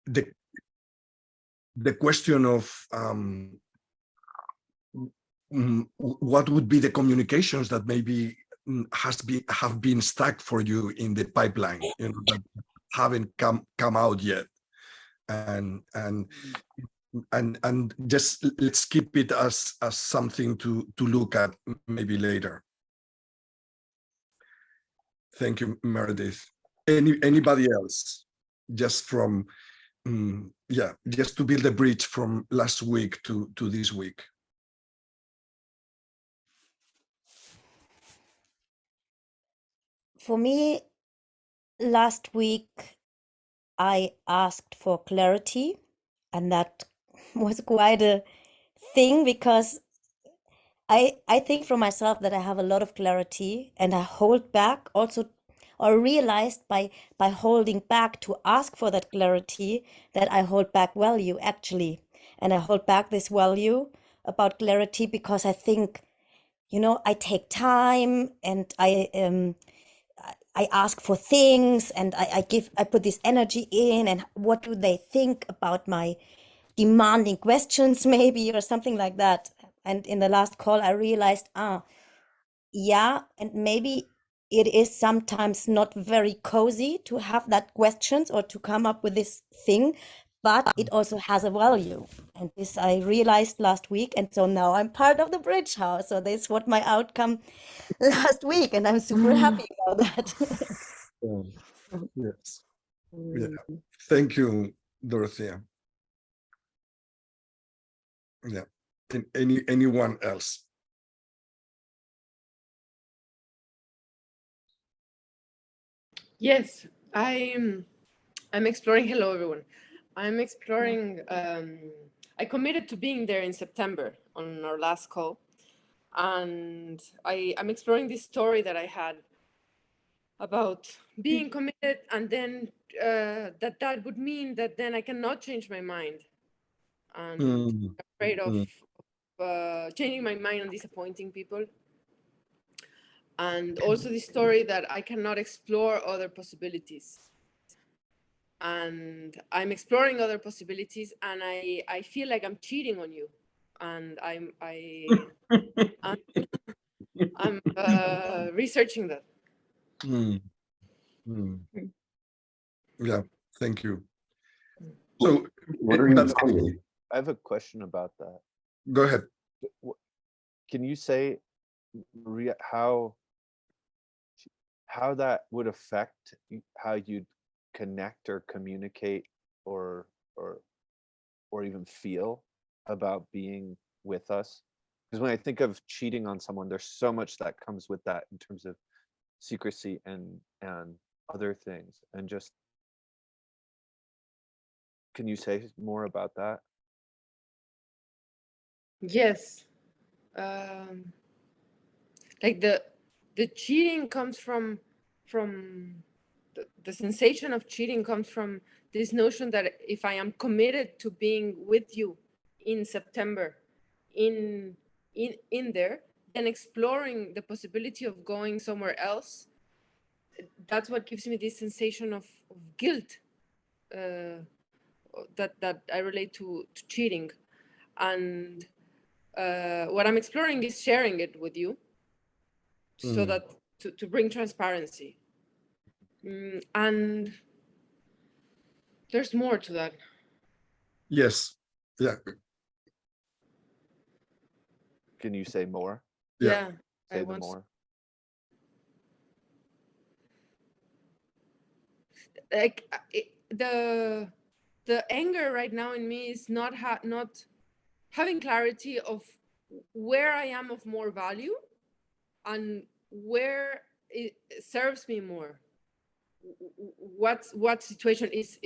the question of what would be the communications that maybe have been stuck for you in the pipeline, that haven't come out yet, and just let's keep it as something to look at maybe later. Thank you, Meredith. Anybody else? Just from just to build a bridge from last week to this week. For me, last week, I asked for clarity, and that was quite a thing, because I think for myself that I have a lot of clarity, and I hold back also, or realized by holding back to ask for that clarity, that I hold back value actually. And I hold back this value about clarity because I think, I take time, and I ask for things, and I put this energy in, and what do they think about my demanding questions maybe, or something like that. And in the last call I realized, yeah, and maybe it is sometimes not very cozy to have that questions or to come up with this thing, but it also has a value. And this I realized last week, and so now I'm part of the Bridge House. So this is what my outcome last week, and I'm super happy about that. Yes. Yeah. Thank you, Dorothea. Yeah. Anyone else? Yes, I'm exploring. Hello, everyone. I'm exploring. I committed to being there in September on our last call, and I'm exploring this story that I had about being committed, and then that would mean that then I cannot change my mind, and I'm afraid of changing my mind and disappointing people. And also the story that I cannot explore other possibilities. And I'm exploring other possibilities, and I feel like I'm cheating on you. And I'm researching that. Yeah, thank you. So, I have a question about that. Go ahead. Can you say, Maria, how that would affect how you'd connect or communicate or even feel about being with us? Because when I think of cheating on someone, there's so much that comes with that in terms of secrecy and other things. And just, can you say more about that? Yes. Like the cheating comes from the sensation of cheating comes from this notion that if I am committed to being with you in September, in there, then exploring the possibility of going somewhere else, that's what gives me this sensation of guilt that I relate to cheating. And what I'm exploring is sharing it with you, so that to bring transparency. And there's more to that. Yes. Yeah. Can you say more? Yeah. Say the more. Like the anger right now in me is not having clarity of where I am of more value and where it serves me more. What situation is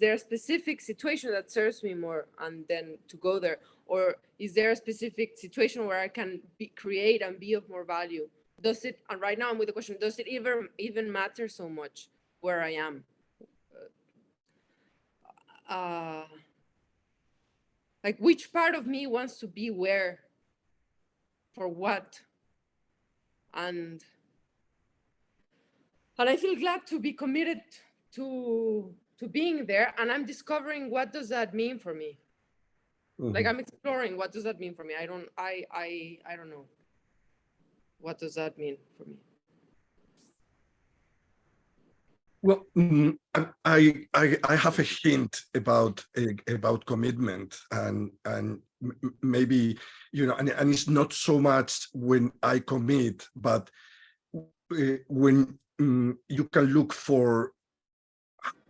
there a specific situation that serves me more, and then to go there, or is there a specific situation where I can create and be of more value? Does it, and right now I'm with the question, does it even matter so much where I am? Like, which part of me wants to be where, for what? And I feel glad to be committed to to being there, and I'm discovering what does that mean for me. Like I'm exploring what does that mean for me. I don't know. What does that mean for me? Well, I have a hint about commitment, and maybe, you know, and it's not so much when I commit, but when you can look for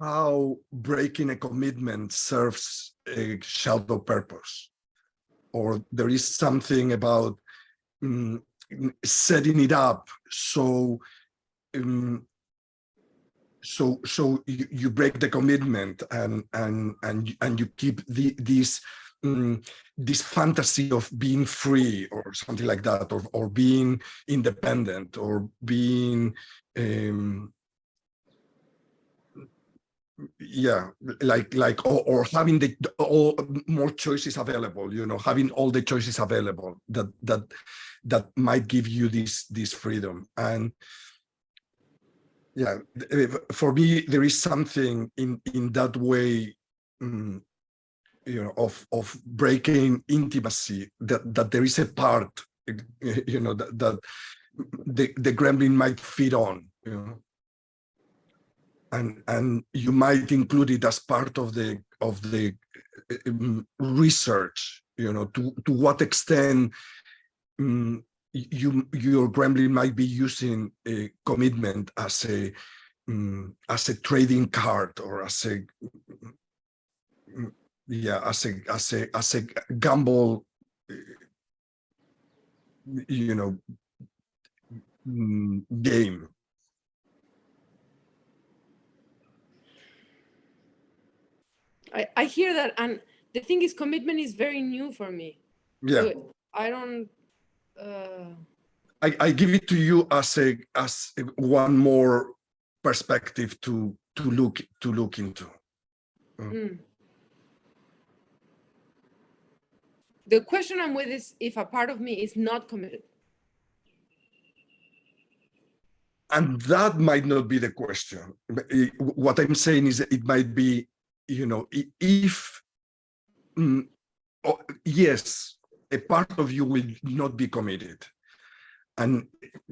how breaking a commitment serves a shadow purpose, or there is something about setting it up so so you break the commitment and you keep this fantasy of being free or something like that, or being independent, or being yeah, or having all more choices available, you know, having all the choices available that might give you this freedom. And yeah, for me, there is something in that way, you know, of breaking intimacy, that there is a part, you know, that the gremlin might feed on, you know, and you might include it as part of the research, you know, to what extent your gremlin might be using a commitment as a trading card, or as a as a gamble, you know, game. I hear that, and the thing is, commitment is very new for me. Yeah, So I don't. I give it to you as one more perspective to look into. The question I'm with is if a part of me is not committed. And that might not be the question. What I'm saying is that it might be, you know, if yes, a part of you will not be committed, and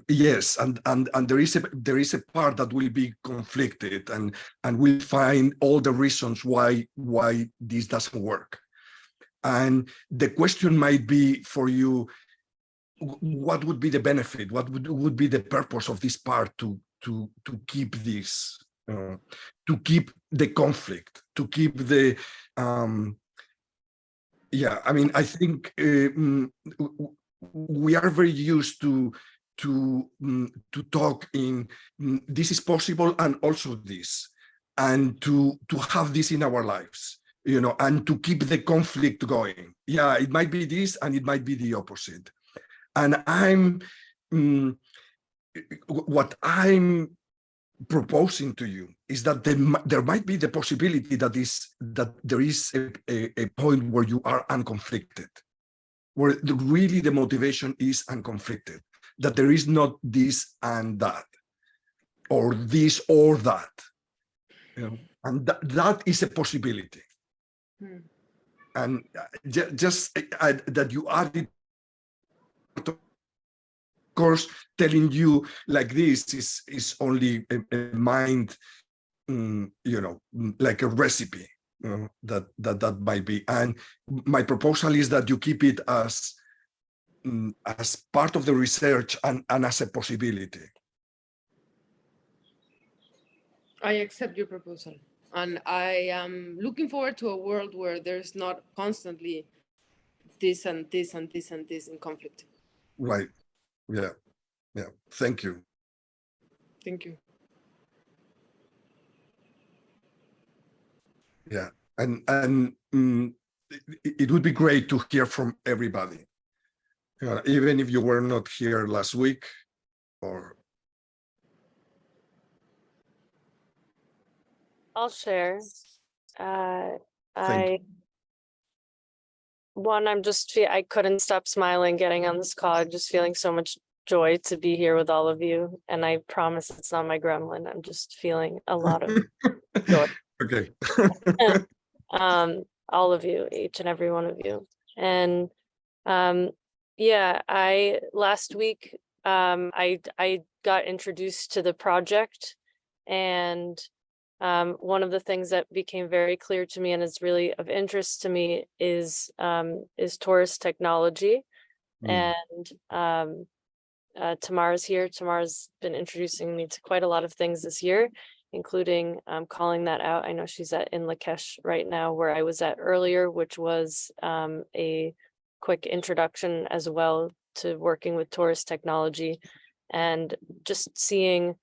yes, and there is a part that will be conflicted, and will find all the reasons why this doesn't work. And the question might be for you, what would be the benefit? What would be the purpose of this part to keep this, to keep the conflict, to keep the yeah, I mean, I think we are very used to talk in this is possible and also this, and to have this in our lives, you know, and to keep the conflict going. Yeah, it might be this and it might be the opposite. And what I'm proposing to you is that there might be the possibility that there is a point where you are unconflicted, where really the motivation is unconflicted, that there is not this and that, or this or that, you know, and that is a possibility. And just that you added, of course, telling you like this is only a mind, you know, like a recipe, you know, that might be. And my proposal is that you keep it as part of the research and as a possibility. I accept your proposal, and I am looking forward to a world where there's not constantly this and this and this and this in conflict. Right. Yeah. Yeah. Thank you. Thank you. Yeah. And it would be great to hear from everybody, even if you were not here last week, or. I'll share. Thank I'm just I couldn't stop smiling getting on this call. I'm just feeling so much joy to be here with all of you. And I promise it's not my gremlin. I'm just feeling a lot of joy. Okay. All of you, each and every one of you. And yeah, I last week I got introduced to the project, and one of the things that became very clear to me and is really of interest to me is Torus technology. And Tamara's here. Tamara's been introducing me to quite a lot of things this year, including calling that out. I know she's in Lakesh right now, where I was at earlier, which was a quick introduction as well to working with Torus technology, and just seeing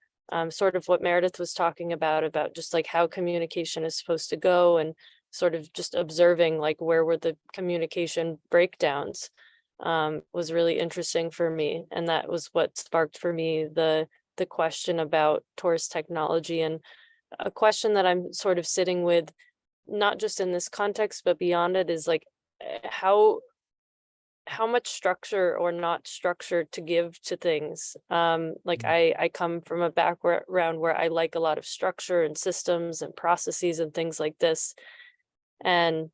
sort of what Meredith was talking about just like how communication is supposed to go, and sort of just observing like where were the communication breakdowns was really interesting for me. And that was what sparked for me the question about Torus technology, and a question that I'm sort of sitting with, not just in this context, but beyond it, is like how much structure or not structure to give to things. Like I come from a background where I like a lot of structure and systems and processes and things like this. And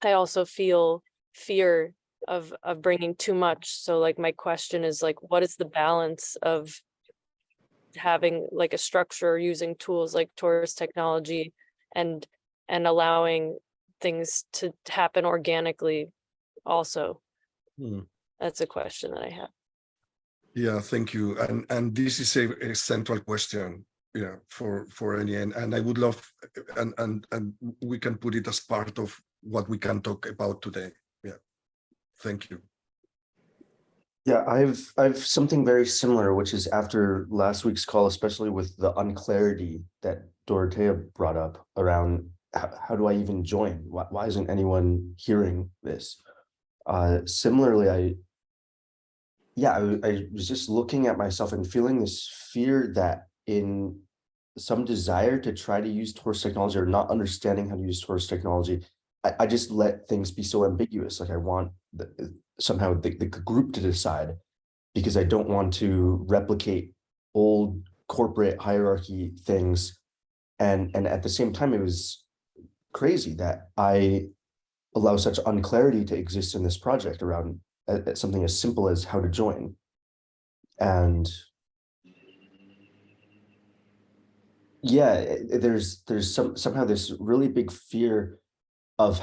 I also feel fear of bringing too much. So like my question is like, what is the balance of having like a structure, using tools like Torus technology, and allowing things to happen organically also? That's a question that I have. Yeah, thank you. And this is a central question, yeah, for any, and I would love, and we can put it as part of what we can talk about today. Yeah, thank you. Yeah, I've something very similar, which is after last week's call, especially with the unclarity that Dorothea brought up around how do I even join? Why isn't anyone hearing this? Similarly, I was just looking at myself and feeling this fear that in some desire to try to use Torus technology, or not understanding how to use Torus technology, I just let things be so ambiguous. Like I want somehow the group to decide, because I don't want to replicate old corporate hierarchy things. And at the same time, it was crazy that I allow such unclarity to exist in this project around something as simple as how to join. And yeah, there's somehow this really big fear of,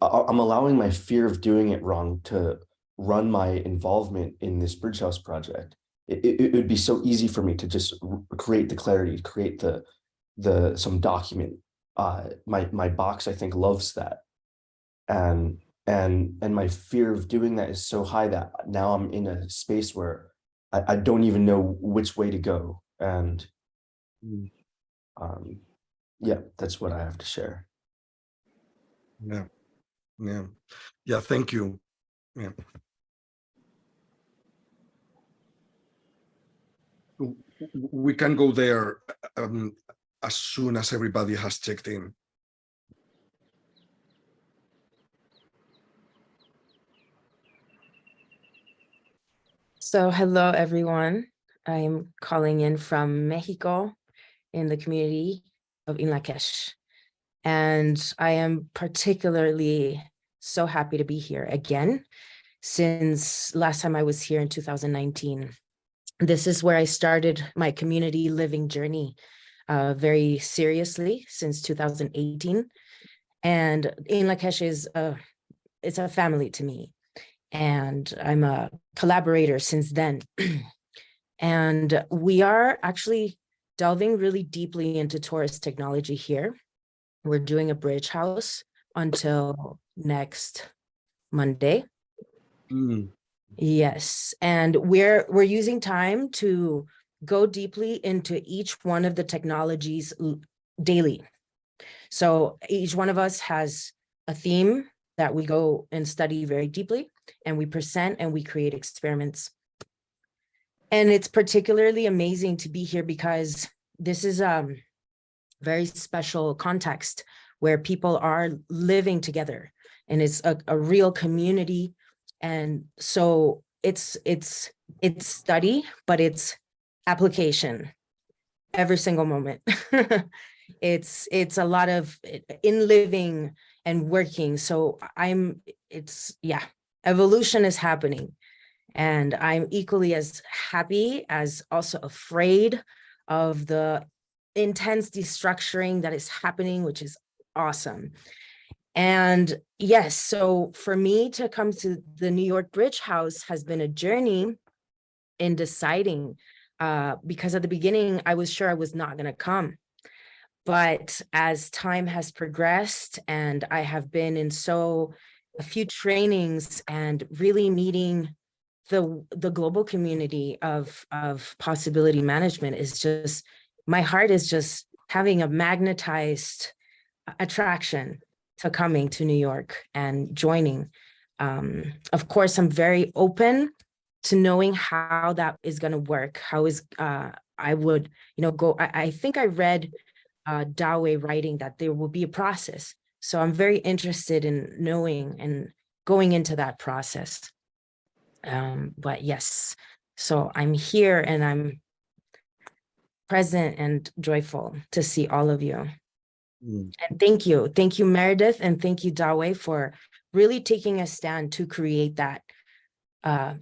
I'm allowing my fear of doing it wrong to run my involvement in this Bridge House project. It would be so easy for me to just create the clarity, create some document. My box, I think, loves that. And my fear of doing that is so high that now I'm in a space where I don't even know which way to go. And yeah, that's what I have to share. Yeah, thank you. Yeah. We can go there as soon as everybody has checked in. So hello, everyone. I'm calling in from Mexico in the community of Lakesh. And I am particularly so happy to be here again, since last time I was here in 2019. This is where I started my community living journey very seriously since 2018. And Lakesh is it's a family to me. And I'm a collaborator since then. And we are actually delving really deeply into Torus technology here. We're doing a bridge house until next Monday. Yes, and we're using time to go deeply into each one of the technologies daily. So each one of us has a theme that we go and study very deeply, and we present and we create experiments. And it's particularly amazing to be here because this is a very special context where people are living together, and it's a real community. And so it's study, but it's application every single moment. It's a lot of in living and working. So yeah, evolution is happening. And I'm equally as happy as also afraid of the intense destructuring that is happening, which is awesome. And yes, so for me to come to the New York Bridge House has been a journey in deciding, because at the beginning, I was sure I was not going to come. But as time has progressed and I have been in a few trainings and really meeting the global community of possibility management, is just, my heart is just having a magnetized attraction to coming to New York and joining. Of course, I'm very open to knowing how that is going to work. How is I would, go. I think I read Dawe writing that there will be a process. So I'm very interested in knowing and going into that process. But yes, so I'm here and I'm present and joyful to see all of you. And thank you, Meredith, and thank you, Dawe, for really taking a stand to create that,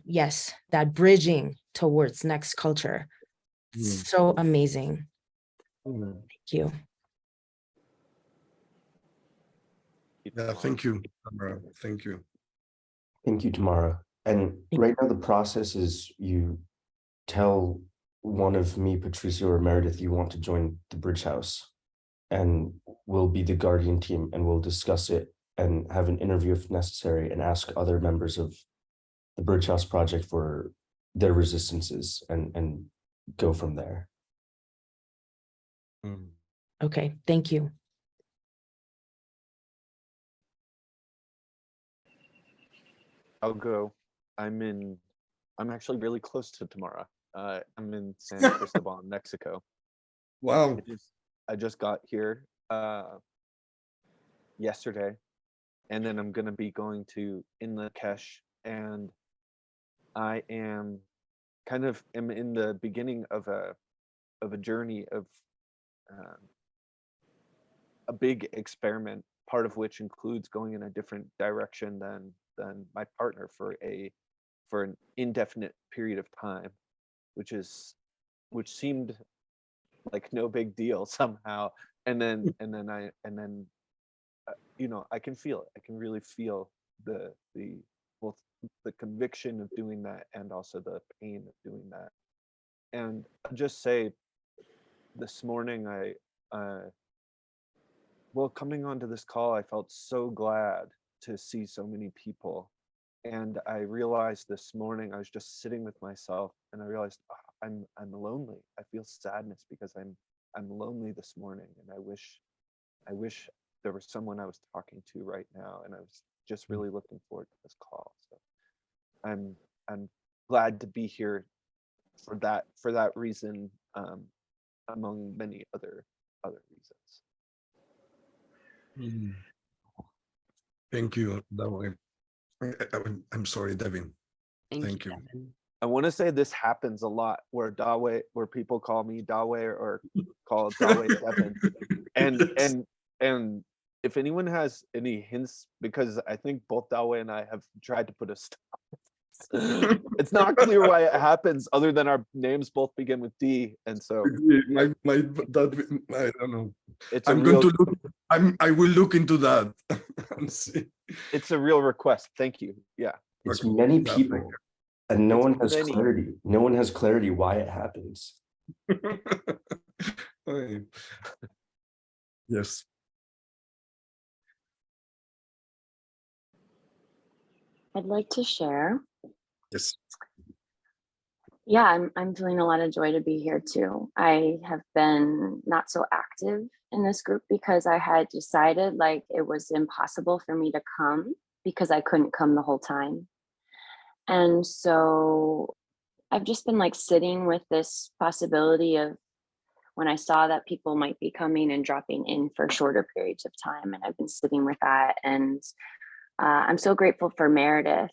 yes, that bridging towards next culture. So amazing. Thank you. Yeah, thank you, Tamara. Thank you. Thank you, Tamara. And right now the process is you tell one of me, Patricia, or Meredith you want to join the Bridge House, and we'll be the guardian team and we'll discuss it and have an interview if necessary and ask other members of the Bridge House project for their resistances and go from there. Okay, thank you. I'll go. I'm actually really close to Tamara. I'm in San Cristobal, Mexico. Wow. I just got here yesterday, and then I'm gonna be going to Lakesh, and I am in the beginning of a journey of a big experiment, part of which includes going in a different direction than my partner for an indefinite period of time, which seemed like no big deal somehow, and then I can feel it. I can really feel the both the conviction of doing that and also the pain of doing that. And I'll just say, this morning coming onto this call, I felt so glad to see so many people. And I realized this morning, I was just sitting with myself and I realized I'm lonely. I feel sadness because I'm lonely this morning, and I wish there was someone I was talking to right now, and I was just really looking forward to this call. So I'm glad to be here for that reason, among many other reasons. Thank you, Dawe. I'm sorry, Devin. Thank you. Devin. I want to say this happens a lot where people call me Dawe or call Dawe Devin. And if anyone has any hints, because I think both Dawe and I have tried to put a stop. It's not clear why it happens, other than our names both begin with D, and so I don't know. I will look into that and see. It's a real request. Thank you. Yeah. It's Okay. many people, and no one has many. clarity. No one has clarity why it happens. Yes. I'd like to share. Yes. Yeah, I'm feeling a lot of joy to be here too. I have been not so active in this group because I had decided like it was impossible for me to come because I couldn't come the whole time. And so I've just been like sitting with this possibility of when I saw that people might be coming and dropping in for shorter periods of time. And I've been sitting with that. And I'm so grateful for Meredith,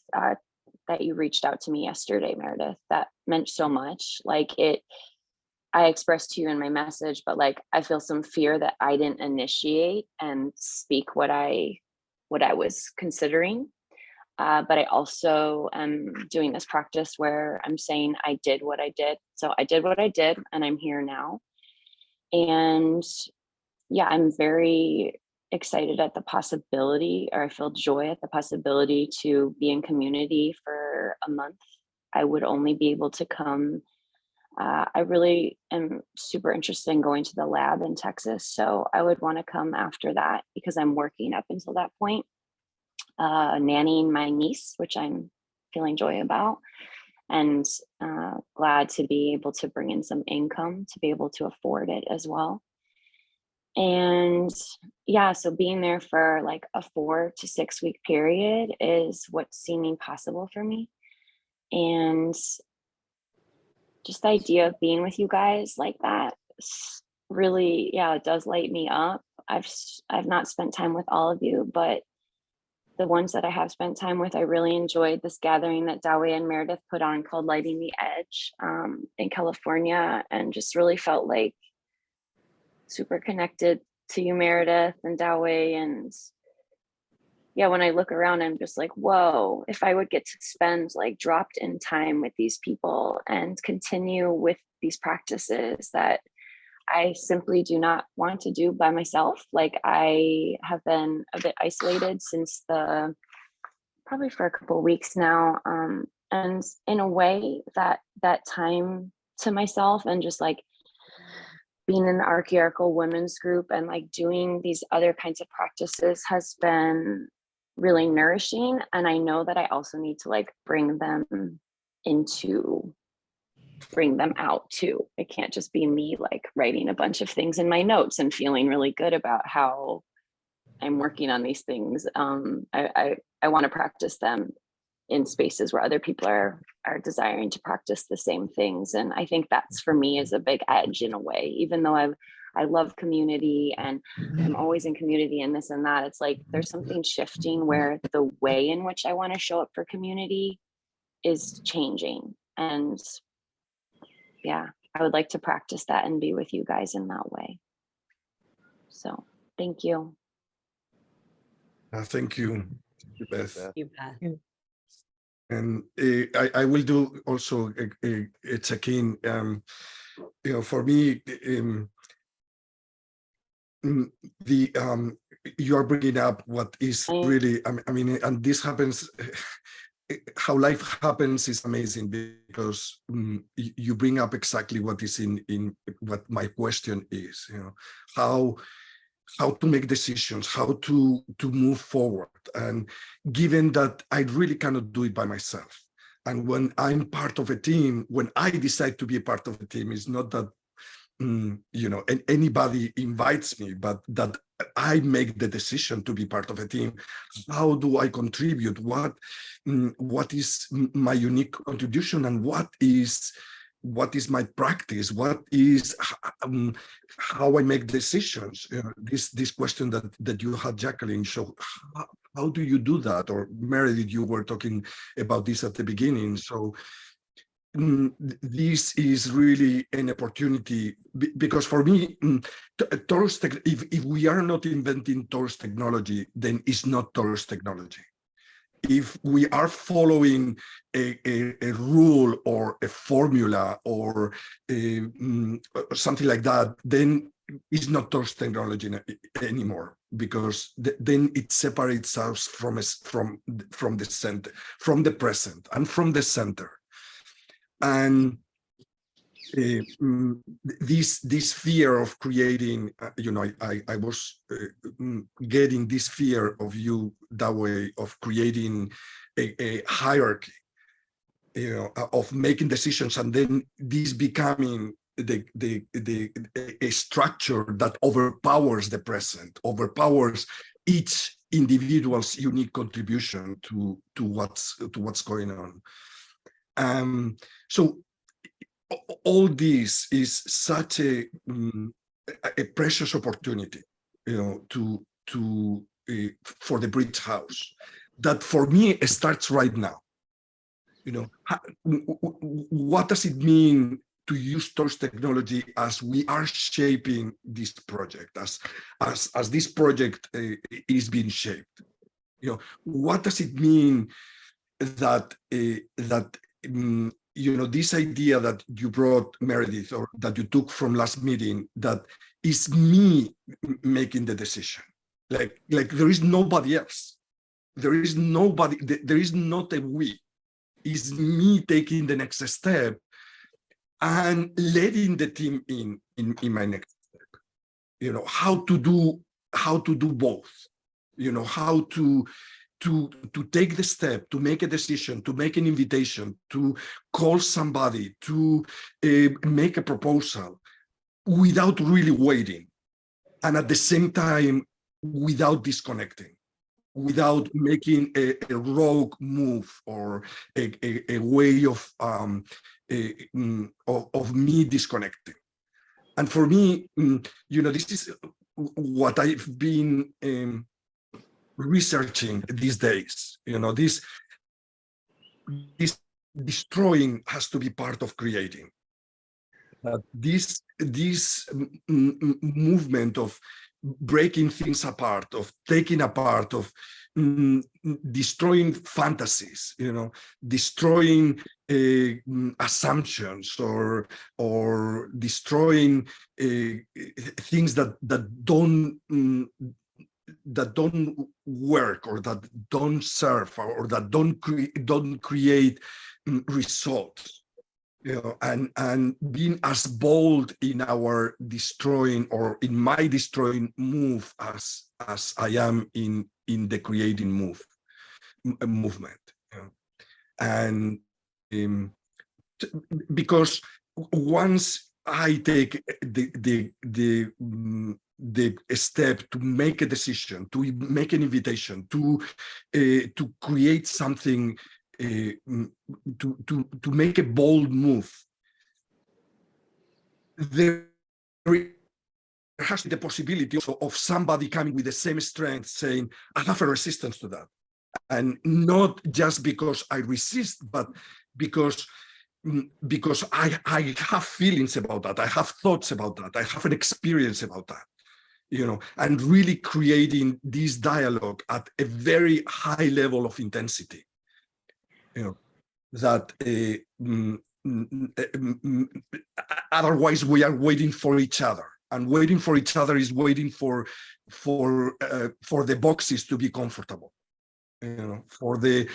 that you reached out to me yesterday, Meredith. That meant so much. Like I expressed to you in my message, but like I feel some fear that I didn't initiate and speak what I was considering. But I also am doing this practice where I'm saying I did what I did. So I did what I did, and I'm here now. And yeah, I'm very excited at the possibility, or I feel joy at the possibility to be in community for a month. I would only be able to come. I really am super interested in going to the lab in Texas. So I would want to come after that because I'm working up until that point, nannying my niece, which I'm feeling joy about, and glad to be able to bring in some income to be able to afford it as well. And yeah, so being there for like a 4 to 6 week period is what's seeming possible for me. And just the idea of being with you guys like that really, yeah, it does light me up. I've not spent time with all of you, but the ones that I have spent time with, I really enjoyed this gathering that Dawe and Meredith put on called Lighting the Edge in California, and just really felt like super connected to you, Meredith and Dawe. And yeah, when I look around, I'm just like, whoa, if I would get to spend like dropped in time with these people and continue with these practices that I simply do not want to do by myself. Like I have been a bit isolated since probably for a couple of weeks now. And in a way that time to myself and just like being in the archaeological women's group and like doing these other kinds of practices has been really nourishing. And I know that I also need to like bring them out too. It can't just be me like writing a bunch of things in my notes and feeling really good about how I'm working on these things. I want to practice them in spaces where other people are desiring to practice the same things. And I think that's for me is a big edge in a way, even though I love community and I'm always in community and this and that. It's like there's something shifting where the way in which I want to show up for community is changing. And yeah, I would like to practice that and be with you guys in that way. So thank you. Thank you, Beth. You bet. And I will do also a check-in. For me, you are bringing up what is really, I mean, and this happens, how life happens is amazing because you bring up exactly what is in what my question is, how to make decisions, how to move forward. And given that I really cannot do it by myself. And when I'm part of a team, when I decide to be a part of a team, it's not that, anybody invites me, but that I make the decision to be part of a team. How do I contribute? What is my unique contribution, and what is my practice? What is how I make decisions? This question that you had, Jacqueline. So how do you do that? Or Meredith, you were talking about this at the beginning. So this is really an opportunity because for me, Torus if we are not inventing Torus technology, then it's not Torus technology. If we are following a rule or a formula or something like that, then it's not Torus technology anymore, because then it separates us from the center, from the present, and from the center. And this fear of creating, I was getting this fear of you that way, of creating a hierarchy, of making decisions, and then this becoming a structure that overpowers the present, overpowers each individual's unique contribution to what's going on. So all this is such a precious opportunity, for the Bridge House, that for me it starts right now. What does it mean to use Torus technology as we are shaping this project, as this project is being shaped. What does it mean that this idea that you brought, Meredith, or that you took from last meeting, that is me making the decision. Like there is nobody else. There is nobody, there is not a we. It's me taking the next step and letting the team in my next step. How to do both. How to take the step, to make a decision, to make an invitation, to call somebody, to make a proposal without really waiting. And at the same time, without disconnecting, without making a rogue move or a way of me disconnecting. And for me, this is what I've been researching these days. This destroying has to be part of creating. This movement of breaking things apart, of taking apart, of destroying fantasies, destroying assumptions, or destroying things that don't work, or that don't serve, or that don't create results. And being as bold in our destroying, or in my destroying move, as I am in the creating movement. And because once I take the step to make a decision, to make an invitation, to create something, to make a bold move, there has the possibility also of somebody coming with the same strength saying, I have a resistance to that. And not just because I resist, but because I have feelings about that, I have thoughts about that, I have an experience about that. And really creating this dialogue at a very high level of intensity. That otherwise we are waiting for each other, and waiting for each other is waiting for the boxes to be comfortable, for the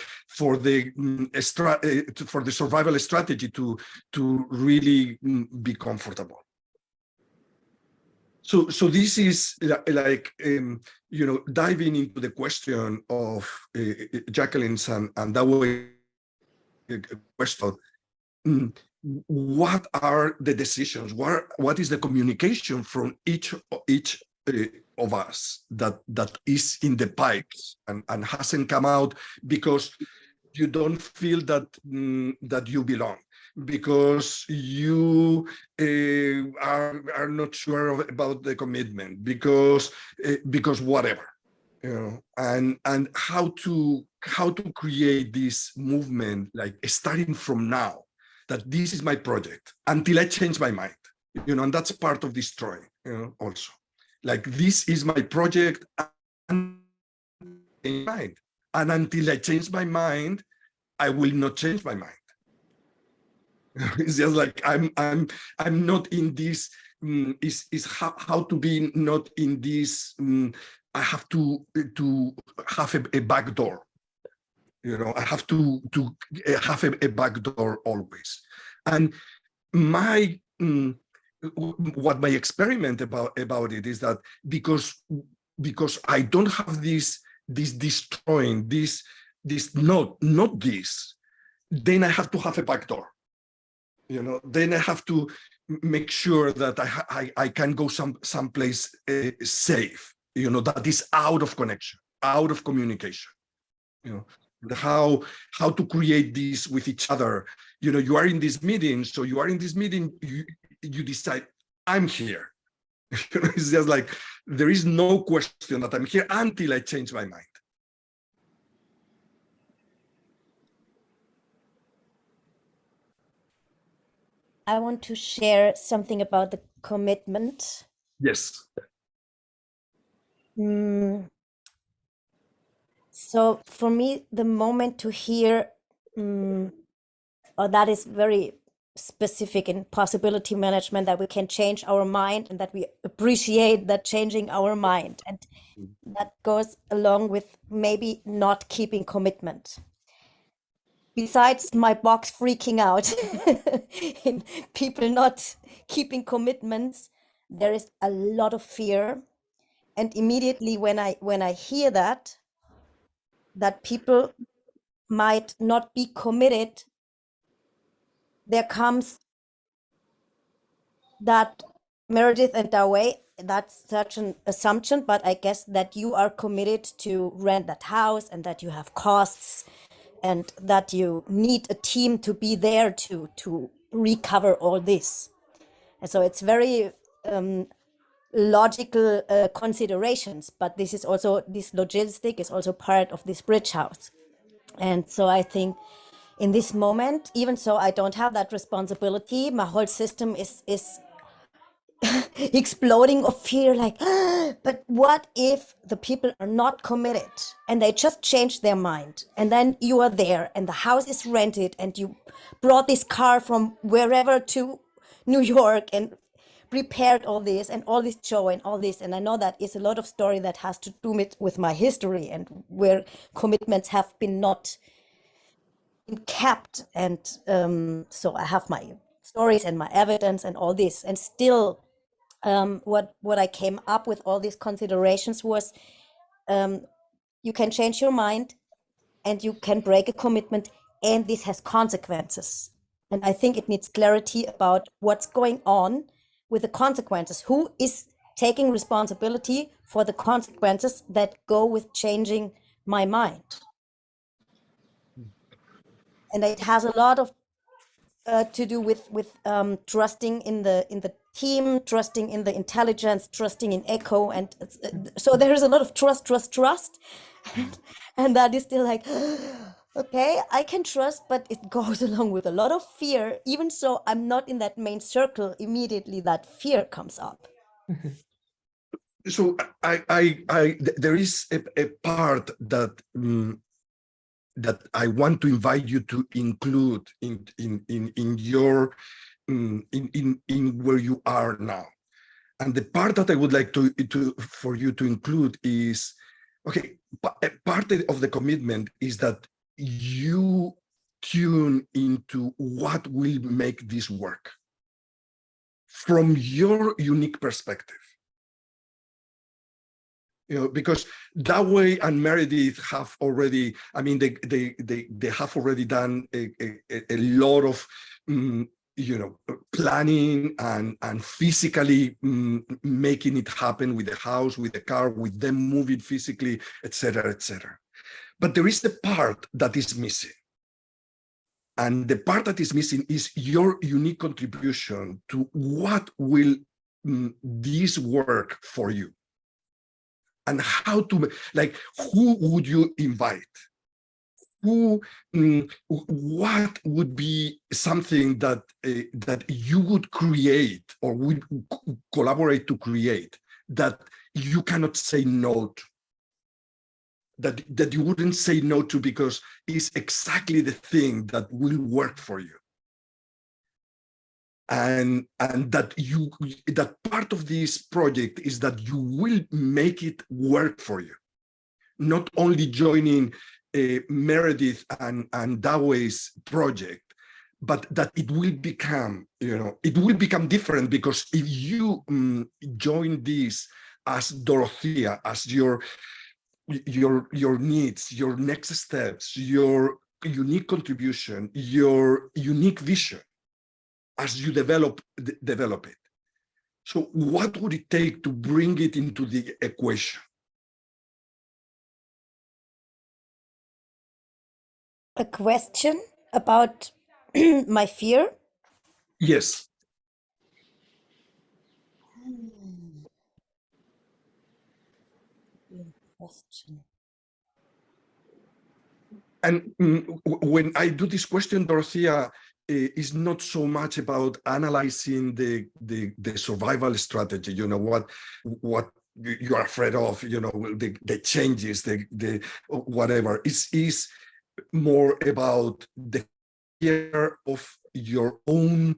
survival strategy to really be comfortable. So this is like diving into the question of Jacqueline's and that way question. What are the decisions? What is the communication from each of us that is in the pipes and hasn't come out because you don't feel that you belong, because you are not sure about the commitment, because whatever, and how to create this movement, like starting from now, that this is my project until I change my mind, and that's part of destroying, also, like this is my project and until I change my mind, I will not change my mind. It's just like I'm not in this. Is how to be not in this. I have to have a back door. I have to have a back door always. And what my experiment about it is that because I don't have this destroying, this not this, then I have to have a back door. Then I have to make sure that I can go someplace safe, that is out of connection, out of communication. How to create this with each other. You are in this meeting, so you are in this meeting, you decide, I'm here. It's just like, there is no question that I'm here until I change my mind. I want to share something about the commitment. Yes. So for me, the moment to hear, or that is very specific in possibility management, that we can change our mind and that we appreciate that changing our mind. And that goes along with maybe not keeping commitment. Besides my box freaking out in people not keeping commitments, there is a lot of fear. And immediately when I hear that people might not be committed, there comes that Meredith and Dawei, that's such an assumption, but I guess that you are committed to rent that house and that you have costs and that you need a team to be there to recover all this. And so it's very logical considerations, but this logistic is also part of this bridge house. And so I think in this moment, even so I don't have that responsibility, my whole system is exploding of fear, like, but what if the people are not committed and they just change their mind, and then you are there and the house is rented and you brought this car from wherever to New York and prepared all this and all this joy and all this. And I know that is a lot of story that has to do with my history and where commitments have been not kept. And so I have my stories and my evidence and all this. And still, what I came up with all these considerations was you can change your mind and you can break a commitment, and this has consequences. And I think it needs clarity about what's going on with the consequences. Who is taking responsibility for the consequences that go with changing my mind? And it has a lot of to do with trusting in the team, trusting in the intelligence, trusting in echo, and so there is a lot of trust, and that is still like, okay, I can trust, but it goes along with a lot of fear. Even so, I'm not in that main circle. Immediately, that fear comes up. So there is a part that that I want to invite you to include in your in where you are now. And the part that I would like for you to include is, okay, part of the commitment is that you tune into what will make this work from your unique perspective. Because Dawei and Meredith have already, I mean, they have already done a lot of, planning and physically making it happen with the house, with the car, with them moving physically, etc., etc. But there is the part that is missing. And the part that is missing is your unique contribution to what will this work for you. And how to, like, who would you invite? What would be something that that you would create or would collaborate to create that you cannot say no to? That you wouldn't say no to because it's exactly the thing that will work for you. And that part of this project is that you will make it work for you, not only joining Meredith and Dawei's project, but that it will become, it will become different, because if you join this as Dorothea, as your needs, your next steps, your unique contribution, your unique vision, as you develop it. So what would it take to bring it into the equation? A question about my fear? Yes. Question. And when I do this question, Dorothea, is not so much about analyzing the survival strategy. You know what you are afraid of. You know the changes, the whatever. Is more about the fear of your own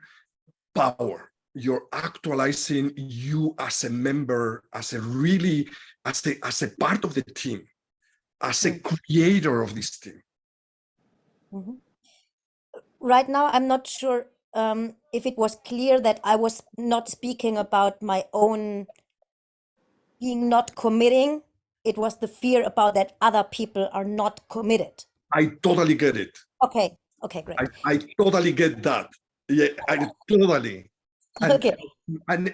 power. You're actualizing you as a member, as a part of the team, as a creator of this team. Mhm. Right now, I'm not sure if it was clear that I was not speaking about my own being not committing. It was the fear about that other people are not committed. I totally get it. Okay, okay, great. I totally get that. Yeah, I totally. And, Okay.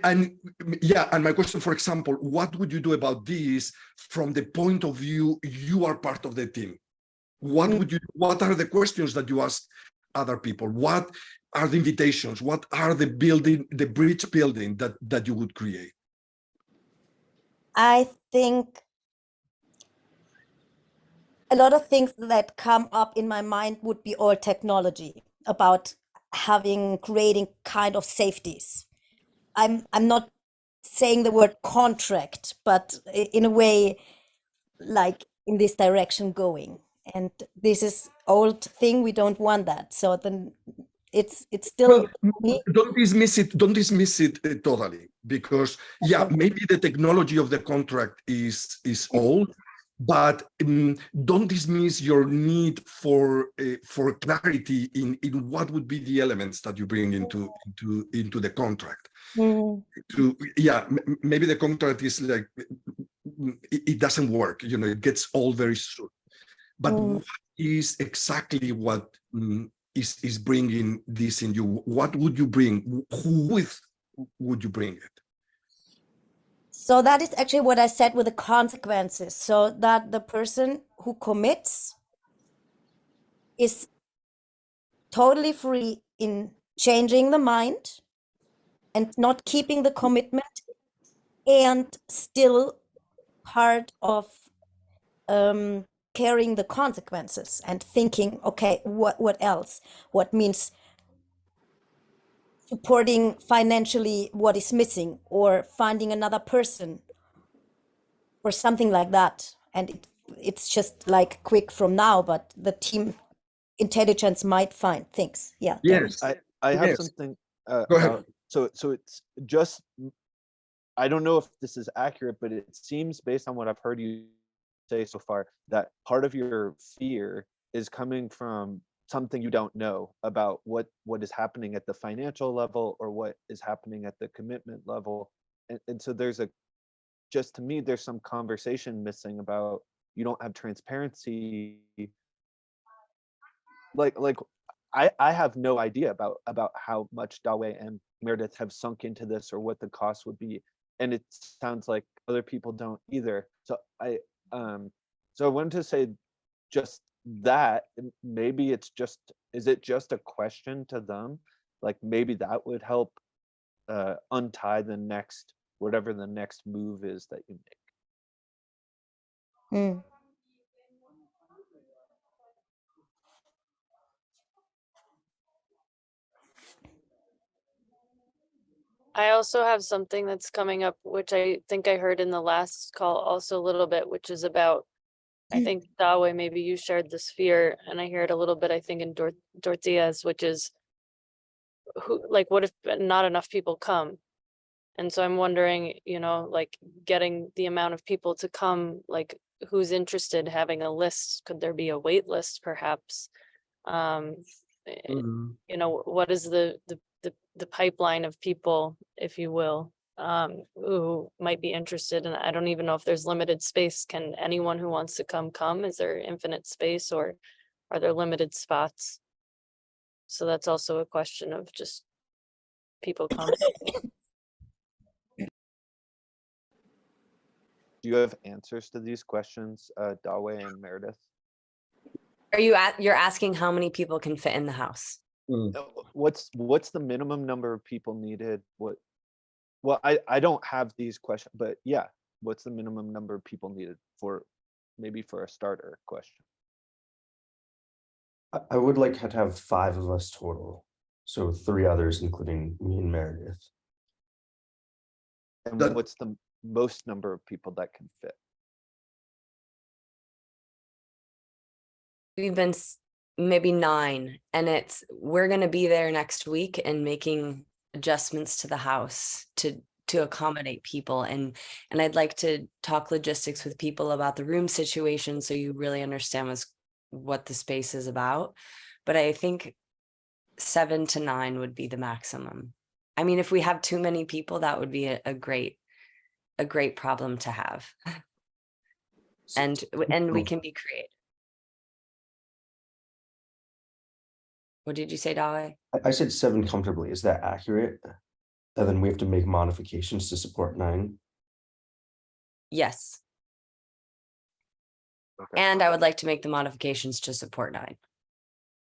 and yeah, and my question, for example, what would you do about this from the point of view you are part of the team? What would you? What are the questions that you ask other people? What are the invitations? What are the bridge building that you would create? I think a lot of things that come up in my mind would be all technology about creating kind of safeties. I'm not saying the word contract, but in a way, like in this direction going. And this is old thing. We don't want that. So then it's still me. Don't dismiss it. Don't dismiss it totally, because yeah, maybe the technology of the contract is old, but don't dismiss your need for clarity in what would be the elements that you bring into the contract. Maybe the contract is like it doesn't work. You know, it gets old very soon. But what is exactly what is bringing this in you? What would you bring? Who with would you bring it? So that is actually what I said with the consequences. So that the person who commits is totally free in changing the mind and not keeping the commitment, and still part of carrying the consequences and thinking, okay, what else? What means supporting financially what is missing, or finding another person or something like that. And it's just like quick from now, but the team intelligence might find things. Yeah. Yes. I have Yes. something Go ahead. about, so it's just, I don't know if this is accurate, but it seems based on what I've heard you say so far, that part of your fear is coming from something you don't know about what is happening at the financial level or what is happening at the commitment level. And so there's just to me, there's some conversation missing about, you don't have transparency. Like I have no idea about how much Dawei and Meredith have sunk into this or what the cost would be. And it sounds like other people don't either. So I wanted to say just that maybe it's just, is it just a question to them? Like maybe that would help untie the next, whatever the next move is that you make. I also have something that's coming up, which I think I heard in the last call also a little bit, which is about, I think Dawei, maybe you shared this fear, and I hear it a little bit, I think in Dorothea's, which is what if not enough people come? And so I'm wondering, like getting the amount of people to come, like who's interested, having a list, could there be a wait list perhaps? What is the pipeline of people, if you will, who might be interested? And I don't even know if there's limited space. Can anyone who wants to come? Is there infinite space, or are there limited spots? So that's also a question of just people coming. Do you have answers to these questions, Dawei and Meredith? Are you're asking how many people can fit in the house? What's the minimum number of people needed? Well, I don't have these questions, but yeah, what's the minimum number of people needed for a starter question? I would like to have 5 of us total. So 3 others, including me and Meredith. And That- what's the most number of people that can fit? We've been maybe 9, and we're going to be there next week and making adjustments to the house to accommodate people, and I'd like to talk logistics with people about the room situation so you really understand what the space is about. But I think 7 to 9 would be the maximum. I mean, if we have too many people, that would be a great problem to have. And we can be creative. What did you say, Dale? I said 7 comfortably. Is that accurate? And then we have to make modifications to support 9. Yes. Okay. And I would like to make the modifications to support 9.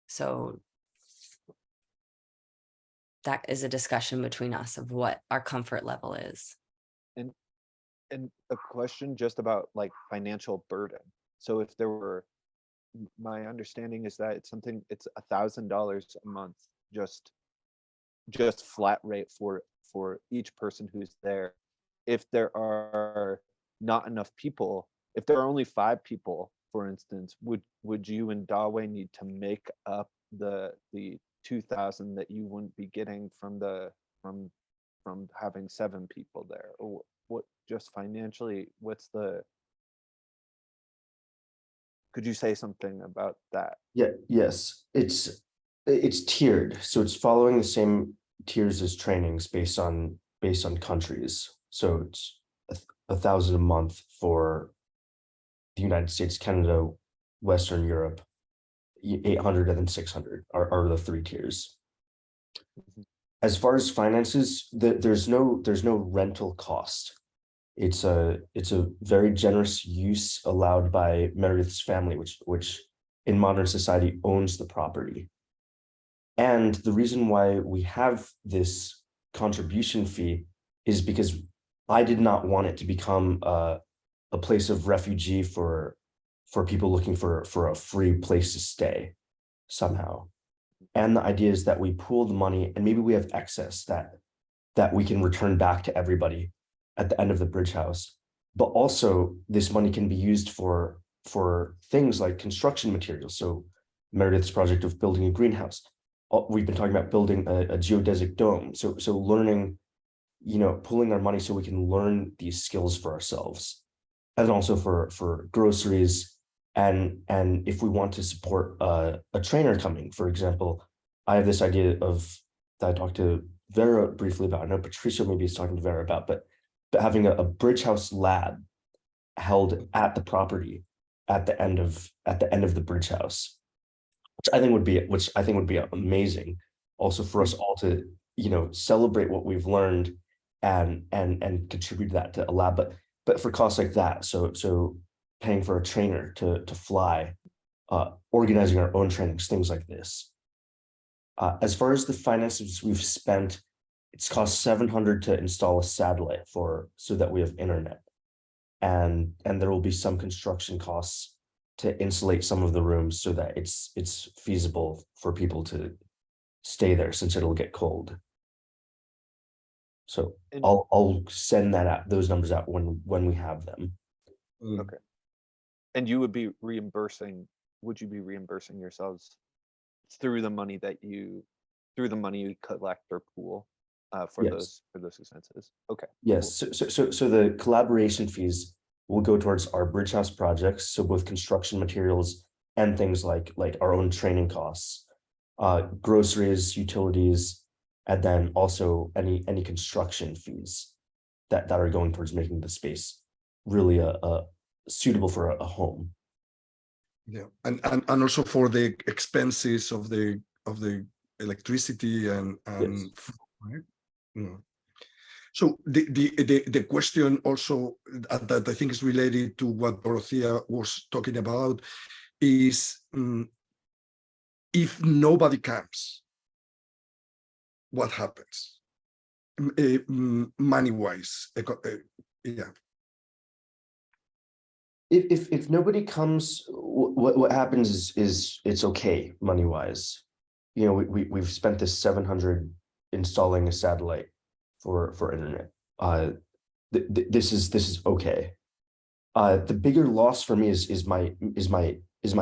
So that is a discussion between us of what our comfort level is. And a question just about like financial burden. So if there were, my understanding is that it's $1,000 a month, just flat rate for each person who's there. If there are not enough people, if there are only 5 people, for instance, would you and Dawe need to make up the 2,000 that you wouldn't be getting from having 7 people there? Or what, just financially, could you say something about that? Yeah, yes, it's tiered. So it's following the same tiers as trainings based on countries. So it's 1,000 a month for the United States, Canada, Western Europe, 800 and then 600 are the 3 tiers. As far as finances, there's no rental cost. It's a very generous use allowed by Meredith's family, which in modern society owns the property. And the reason why we have this contribution fee is because I did not want it to become a place of refugee for people looking for a free place to stay somehow. And the idea is that we pool the money and maybe we have excess that we can return back to everybody at the end of the bridge house. But also this money can be used for things like construction materials. So Meredith's project of building a greenhouse. We've been talking about building a geodesic dome. So learning, pooling our money so we can learn these skills for ourselves. And also for groceries. And if we want to support a trainer coming, for example, I have this idea that I talked to Vera briefly about. I know Patricia maybe is talking to Vera about, but having a bridge house lab held at the property at the end of the bridge house, which I think would be amazing. Also for us all to celebrate what we've learned and contribute that to a lab, but for costs like that, so paying for a trainer to fly, organizing our own trainings, things like this. As far as the finances we've spent, it's cost $700 to install a satellite so that we have internet, and there will be some construction costs to insulate some of the rooms so that it's feasible for people to stay there since it'll get cold. So I'll send those numbers out when we have them. Okay. And you would be reimbursing yourselves through the money you collect or pool for Yes. those expenses? Okay. Yes, Cool. so the collaboration fees will go towards our bridge house projects, so both construction materials and things like our own training costs, groceries, utilities, and then also any construction fees that are going towards making the space really suitable for a home. Yeah, and also for the expenses of the electricity and Yes. food, right? Yeah. So the question also that I think is related to what Dorothea was talking about is if nobody comes, what happens money-wise? Yeah. If nobody comes, what happens is it's okay money-wise. you know, we've spent this 700 installing a satellite for internet. This is okay. The bigger loss for me is my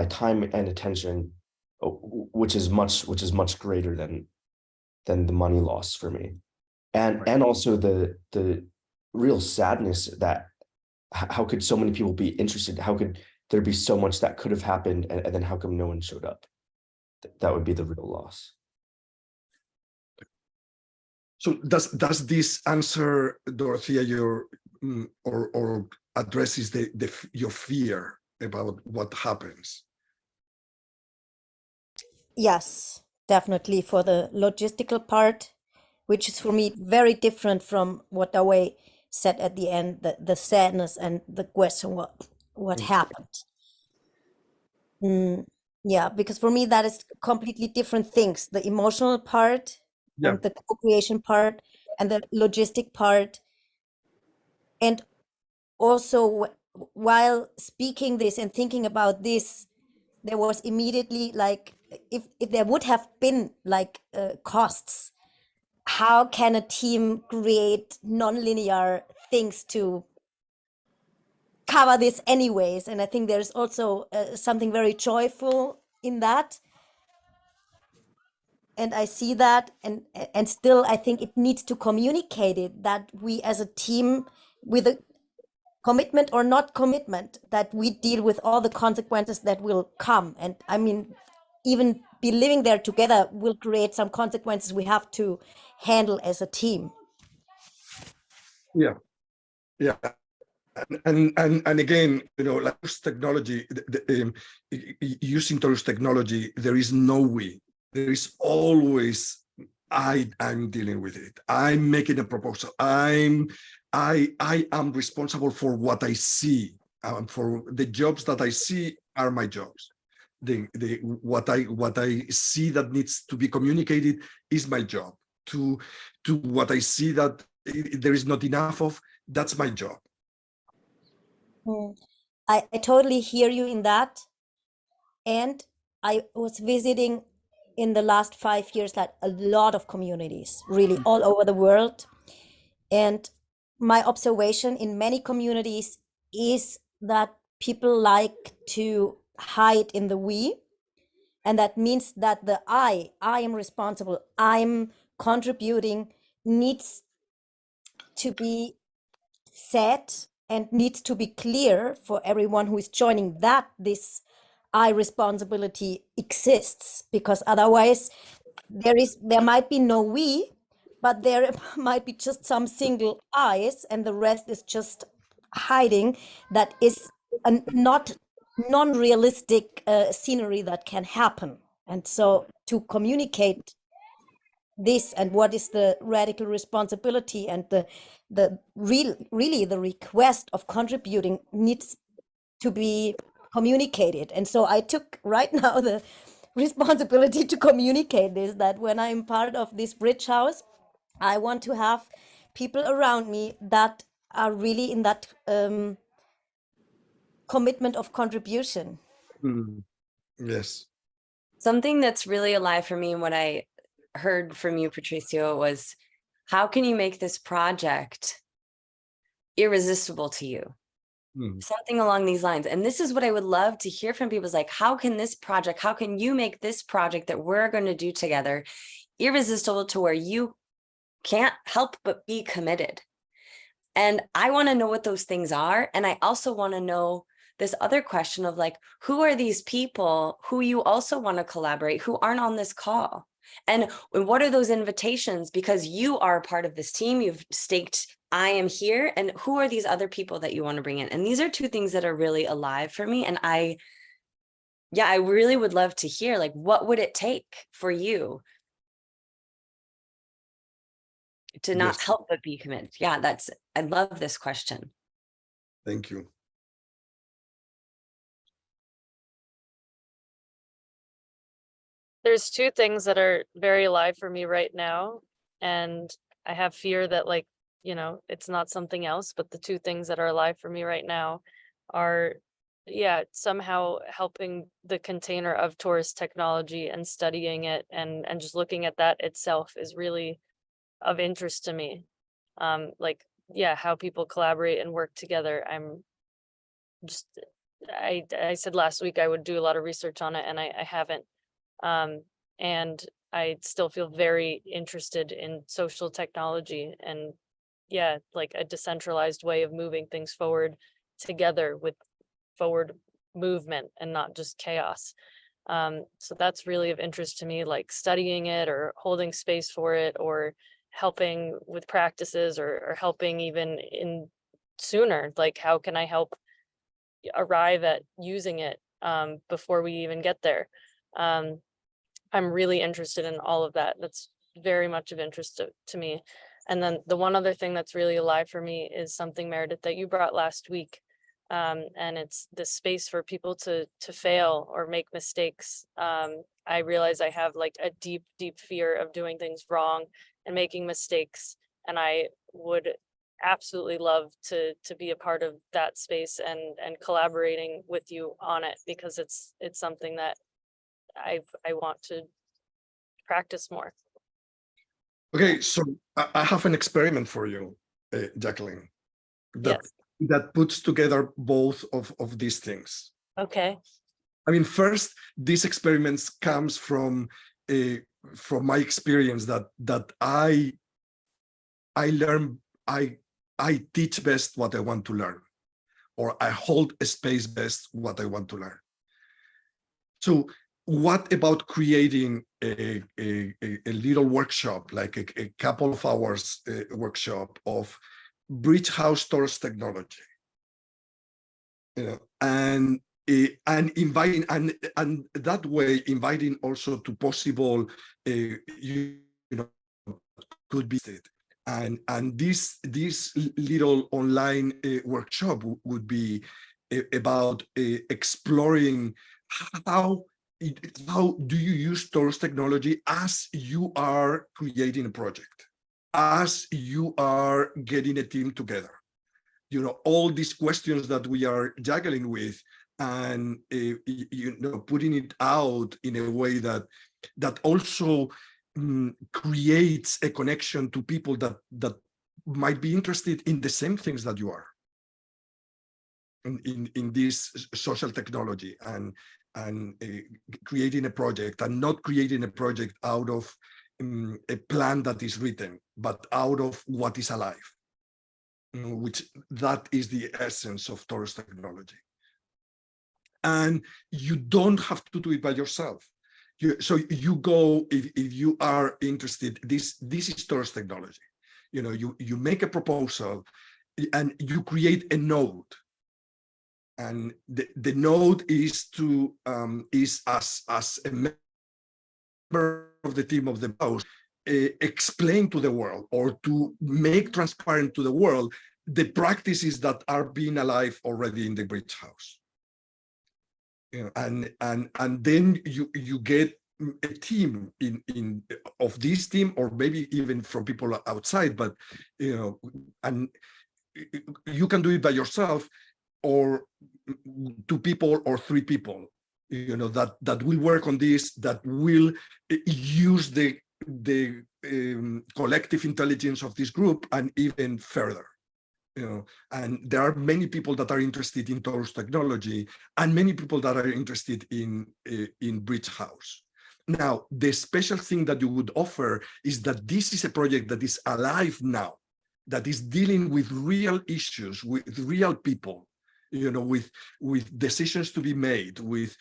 time and attention, which is much greater than the money loss for me, and also the real sadness that how could so many people be interested? How could there be so much that could have happened, and then how come no one showed up? That would be the real loss. So does this answer, Dorothea, your or addresses your fear about what happens? Yes, definitely for the logistical part, which is for me very different from what Dawei said at the end, the sadness and the question what happened. Yeah, because for me that is completely different things. The emotional part Yeah. and the co-creation part and the logistic part. And also while speaking this and thinking about this, there was immediately like, if there would have been like costs, how can a team create non-linear things to cover this anyways? And I think there's also something very joyful in that. And I see that, and still I think it needs to communicate it, that we as a team, with a commitment or not commitment, that we deal with all the consequences that will come. And I mean, even be living there together will create some consequences we have to handle as a team. Yeah. And again, you know, like technology, using Torus technology, there is no we. There is always I'm dealing with it. I'm making a proposal. I am responsible for what I see. For the jobs that I see are my jobs. What I see that needs to be communicated is my job. To what I see that there is not enough of, that's my job. I totally hear you in that. And I was visiting in the last 5 years like a lot of communities, really all over the world. And my observation in many communities is that people like to hide in the we. And that means that the I am responsible, I'm contributing, needs to be said and needs to be clear for everyone who is joining that this I responsibility exists, because otherwise there might be no we, but there might be just some single eyes and the rest is just hiding. That is a not non-realistic scenery that can happen. And so to communicate this and what is the radical responsibility and really the request of contributing needs to be communicated. And so I took right now the responsibility to communicate this, that when I'm part of this bridge house, I want to have people around me that are really in that commitment of contribution. Yes. Something that's really alive for me and what I heard from you, Patricio, was how can you make this project irresistible to you? Something along these lines. And this is what I would love to hear from people, is like, how can you make this project that we're going to do together irresistible to where you can't help but be committed? And I want to know what those things are. And I also want to know this other question of like, who are these people who you also want to collaborate, who aren't on this call? And what are those invitations? Because you are a part of this team, you've staked, I am here. And who are these other people that you want to bring in? And these are two things that are really alive for me. And I really would love to hear, like, what would it take for you to not help but be committed? Yeah, I love this question. Thank you. There's two things that are very alive for me right now. And I have fear that, like, you know, it's not something else, but the two things that are alive for me right now are yeah, somehow helping the container of Torus technology and studying it and just looking at that itself is really of interest to me. Like, yeah, how people collaborate and work together. I'm just, I said last week I would do a lot of research on it, and I haven't. And I still feel very interested in social technology and, yeah, like a decentralized way of moving things forward together with forward movement and not just chaos. So that's really of interest to me, like studying it or holding space for it or helping with practices or helping even in sooner, like how can I help arrive at using it before we even get there. I'm really interested in all of that. That's very much of interest to me. And then the one other thing that's really alive for me is something, Meredith, that you brought last week. And it's the space for people to fail or make mistakes. I realize I have like a deep, deep fear of doing things wrong and making mistakes. And I would absolutely love to be a part of that space and collaborating with you on it, because it's something that I want to practice more. Okay, so I have an experiment for you, Jacqueline, that, Yes. that puts together both of these things. Okay. I mean, first, these experiments comes from my experience that I learn, I teach best what I want to learn, or I hold a space best what I want to learn. So what about creating a little workshop, like a couple of hours workshop of bridge house Torus technology, you know, and inviting and that way inviting also to possible you know could be it. And this little online workshop would be about exploring how do you use Torus technology as you are creating a project, as you are getting a team together. You know, all these questions that we are juggling with, and you know, putting it out in a way that also creates a connection to people that might be interested in the same things that you are in this social technology, and creating a project, and not creating a project out of a plan that is written, but out of what is alive, which that is the essence of Torus technology. And you don't have to do it by yourself. So you go, if you are interested, this is Torus technology. You know, you make a proposal and you create a node. And the node is to is as a member of the team of the house, explain to the world, or to make transparent to the world, the practices that are being alive already in the bridge house. You know, and then you get a team in of this team, or maybe even from people outside, but you know, and you can do it by yourself, or 2 people or 3 people, you know, that will work on this, that will use the collective intelligence of this group and even further. You know, and there are many people that are interested in Torus technology, and many people that are interested in Bridge House. Now, the special thing that you would offer is that this is a project that is alive now, that is dealing with real issues, with real people, you know, with decisions to be made, with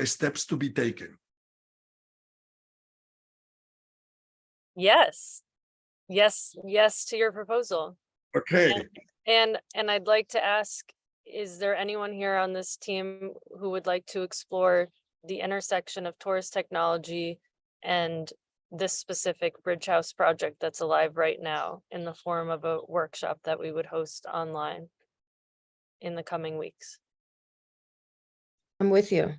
steps to be taken. Yes. Yes to your proposal. Okay. And I'd like to ask, is there anyone here on this team who would like to explore the intersection of Torus technology and this specific bridge house project that's alive right now in the form of a workshop that we would host online in the coming weeks? I'm with you.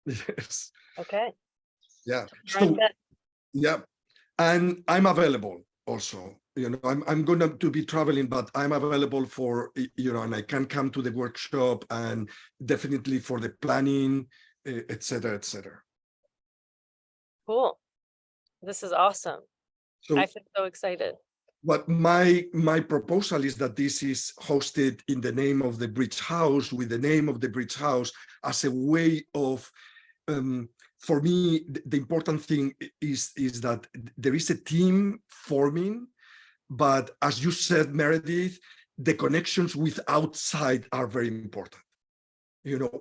Yes. Okay. Yeah. So, Yeah. And I'm available also. I'm going to be traveling, but I'm available for, and I can come to the workshop and definitely for the planning, et cetera, et cetera. Cool. This is awesome. So I feel so excited. what my proposal is that this is hosted in the name of the Bridge House, with the name of the Bridge House, as a way of, for me, the important thing is that there is a team forming, but as you said, Meredith, the connections with outside are very important.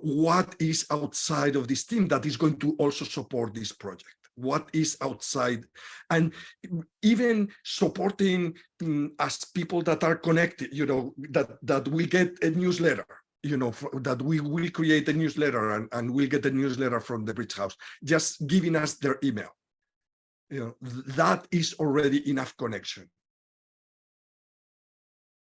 What is outside of this team that is going to also support this project? What is outside, and even supporting as people that are connected, that we get a newsletter, that we will create a newsletter and we'll get a newsletter from the Bridge House, just giving us their email. That is already enough connection.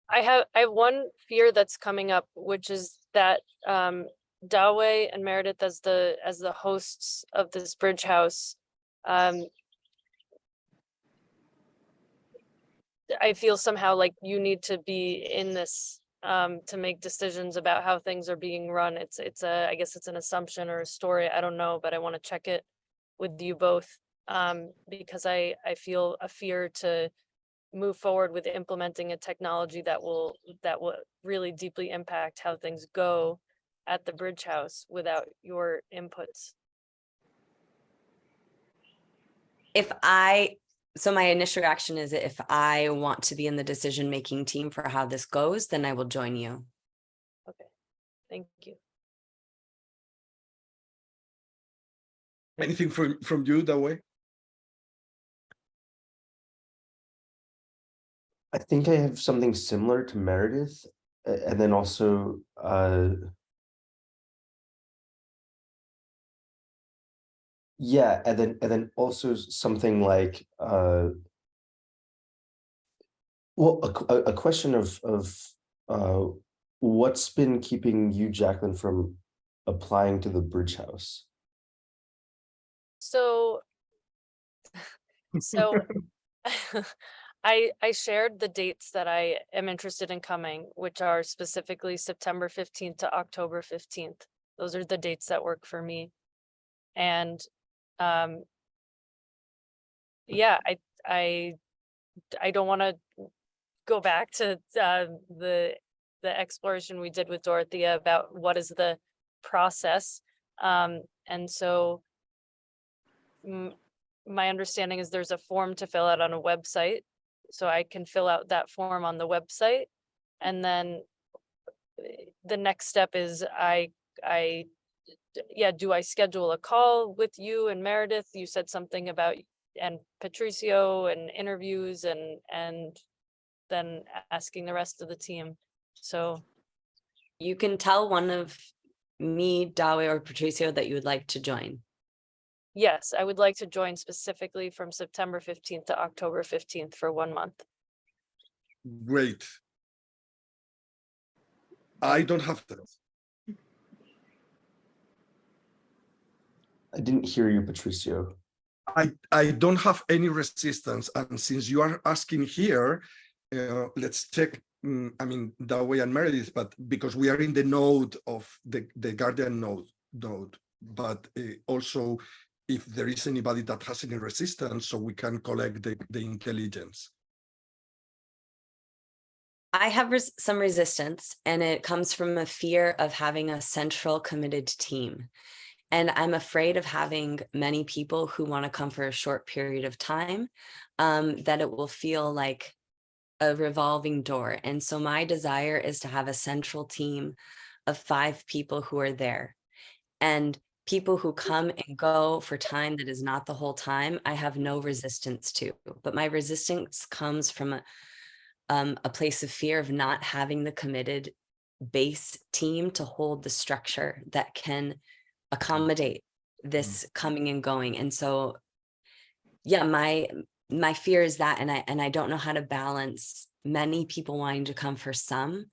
I have one fear that's coming up, which is that Dawe and Meredith as the hosts of this Bridge House, I feel somehow like you need to be in this to make decisions about how things are being run. I guess it's an assumption or a story, I don't know, but I want to check it with you both, because I feel a fear to move forward with implementing a technology that will really deeply impact how things go at the Bridge House without your inputs. So my initial reaction is that if I want to be in the decision-making team for how this goes, then I will join you. Okay, thank you. Anything from you that way? I think I have something similar to Meredith, and then also yeah, and then also something like well, a question of what's been keeping you, Jacqueline, from applying to the Bridge House? So I shared the dates that I am interested in coming, which are specifically September 15th to October 15th. Those are the dates that work for me. And yeah, I don't want to go back to the exploration we did with Dorothea about what is the process. And so my understanding is there's a form to fill out on a website. So I can fill out that form on the website. And then the next step is do I schedule a call with you and Meredith? You said something about, and Patricio, and interviews, and then asking the rest of the team. So you can tell one of me, Dawe, or Patricio that you would like to join. Yes, I would like to join specifically from September 15th to October 15th for 1 month. Great. I don't have that. I didn't hear you, Patricio. I don't have any resistance, and since you are asking here, let's check. I mean, Dawe and Meredith, but because we are in the node of the Guardian node, but also if there is anybody that has any resistance, so we can collect the intelligence. I have some resistance, and it comes from a fear of having a central committed team. And I'm afraid of having many people who want to come for a short period of time, that it will feel like a revolving door. And so my desire is to have a central team of 5 people who are there. And people who come and go for time that is not the whole time, I have no resistance to. But my resistance comes from a place of fear of not having the committed base team to hold the structure that can accommodate this coming and going. And so, yeah, my fear is that, and I don't know how to balance many people wanting to come for some,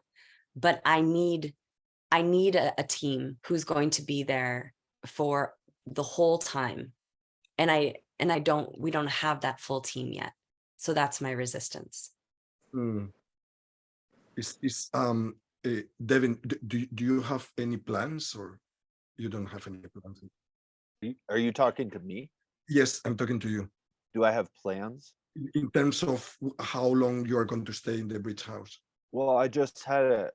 but I need a team who's going to be there for the whole time. And we don't have that full team yet. So that's my resistance. Mm. Devin, do you have any plans, or you don't have any plans? Are you talking to me? Yes, I'm talking to you. Do I have plans? In terms of how long you are going to stay in the bridge house. Well, I just had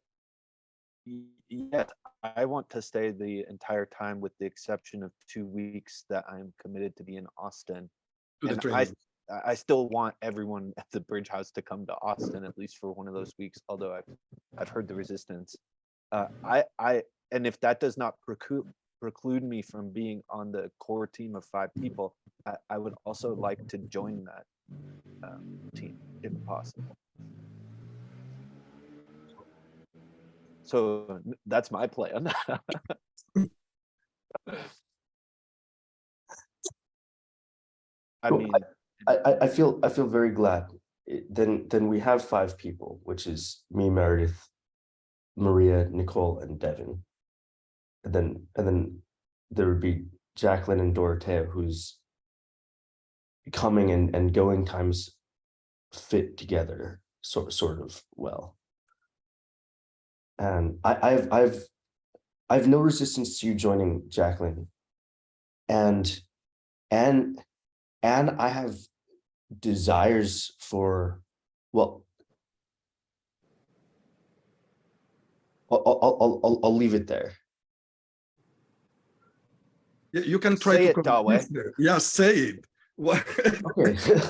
yes, I want to stay the entire time with the exception of 2 weeks that I'm committed to be in Austin. To the And training. I still want everyone at the bridge house to come to Austin at least for one of those weeks, although I've heard the resistance. And if that does not preclude me from being on the core team of 5 people, I would also like to join that team if possible. So that's my plan. I Cool. mean, I feel very glad. Then we have 5 people, which is me, Meredith, Maria, Nicole, and Devin. And then there would be Jacqueline and Dorothea, who's coming and going times fit together sort of well. And I've no resistance to you joining, Jacqueline. And I have desires for, well, I'll leave it there. Yeah, you can try say to it, Dawe. convince them. Yeah, say it. What? Okay.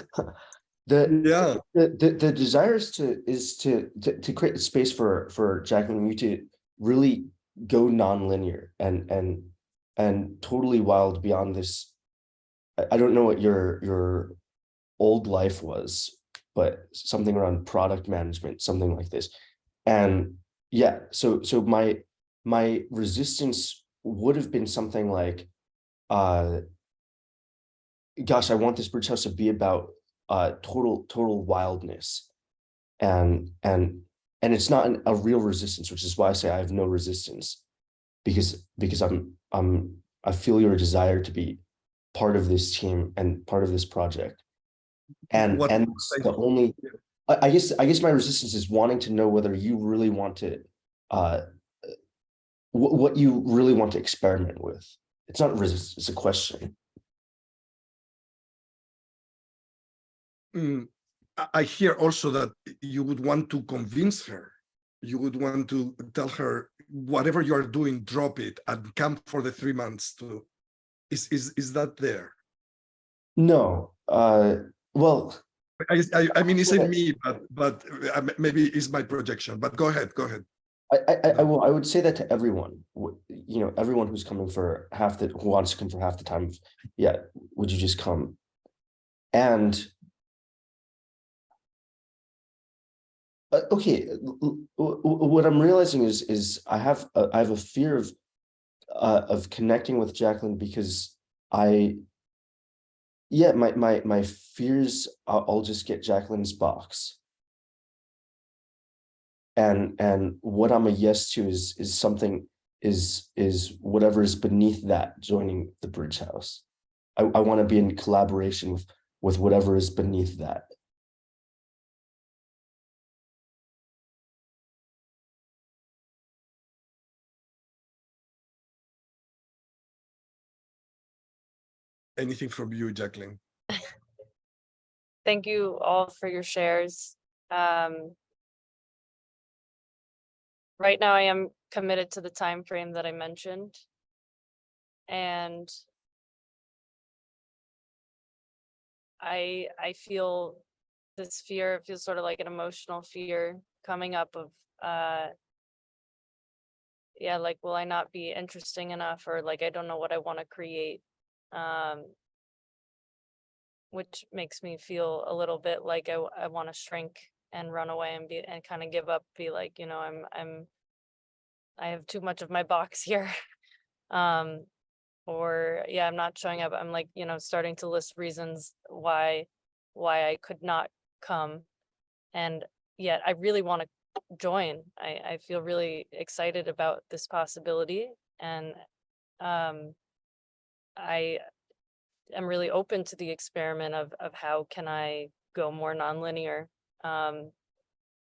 The desire is to create space for Jacqueline and you to really go non-linear and totally wild beyond this. I don't know what your old life was, but something around product management, something like this. And yeah, so my resistance would have been something like, gosh, I want this bridge house to be about total wildness. And it's not a real resistance, which is why I say I have no resistance, because I feel your desire to be part of this team and part of this project. And the only, I guess my resistance is wanting to know whether you really want to what you really want to experiment with. It's not resistance, it's a question. I hear also that you would want to convince her. You would want to tell her, whatever you are doing, drop it and come for the 3 months to. Is that there? No. Well, I mean, it's in me, but maybe it's my projection. But go ahead. I would say that to everyone. You know, everyone who's coming for who wants to come for half the time. Yeah, would you just come? And okay, what I'm realizing is I have a fear of connecting with Jacqueline, because my fears, I'll just get Jacqueline's box. And what I'm a yes to is something is whatever is beneath that, joining the bridge house. I want to be in collaboration with whatever is beneath that. Anything from you, Jacqueline? Thank you all for your shares. Right now I am committed to the time frame that I mentioned. And I feel this fear. It feels sort of like an emotional fear coming up of yeah, like, will I not be interesting enough, or like I don't know what I want to create, which makes me feel a little bit like I want to shrink and run away and kind of give up, be like, you know, I have too much of my box here. Or yeah, I'm not showing up. I'm like, you know, starting to list reasons why I could not come. And yet I really want to join. I feel really excited about this possibility. And I am really open to the experiment of how can I go more nonlinear.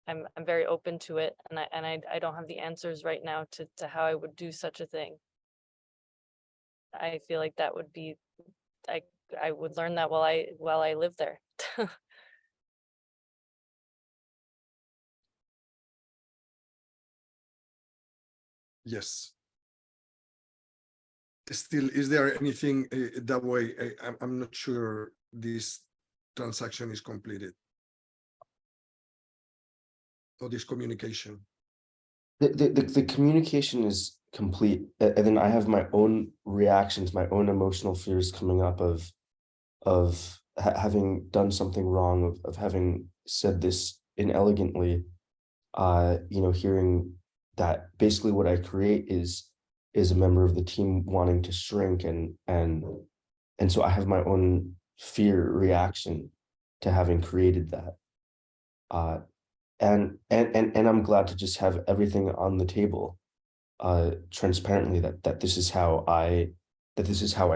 I'm very open to it, and I don't have the answers right now to how I would do such a thing. I feel like that would be, I would learn that while I live there. Yes. Still, is there anything that way? I'm not sure this transaction is completed, or this communication. The communication is complete, and then I have my own reactions, my own emotional fears coming up of having done something wrong, of having said this inelegantly. You know, hearing that basically what I create is a member of the team wanting to shrink, and so I have my own fear reaction to having created that. And I'm glad to just have everything on the table, transparently, that this is how I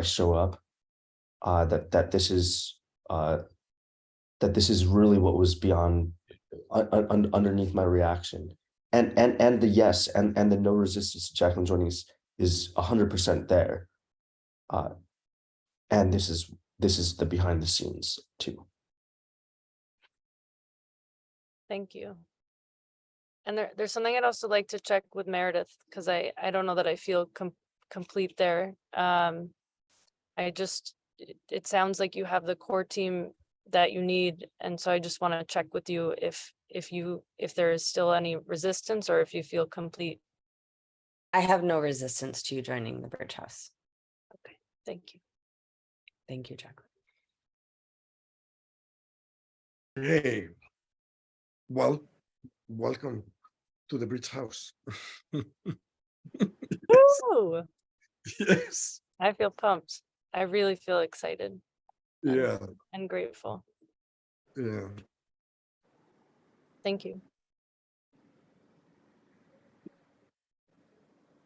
show up, that this is really what was beyond underneath my reaction, and the yes and the no resistance to Jacqueline joining is 100% there, and this is the behind the scenes too. Thank you. And there's something I'd also like to check with Meredith, because I don't know that I feel complete there. It sounds like you have the core team that you need, and so I just want to check with you if there is still any resistance, or if you feel complete. I have no resistance to you joining the Bridge House. Okay, thank you. Thank you, Jacqueline. Hey, well, welcome to the Bridge House. Woo! Yes. I feel pumped. I really feel excited. Yeah. And grateful. Yeah. Thank you.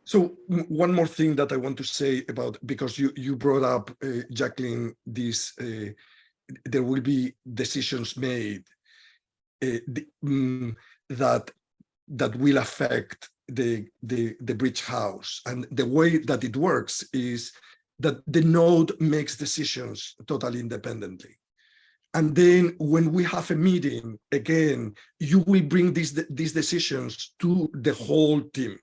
So one more thing that I want to say about, because you brought up, Jacqueline, this there will be decisions made that will affect the Bridge House, and the way that it works is that the node makes decisions totally independently. And then when we have a meeting again, you will bring these decisions to the whole team.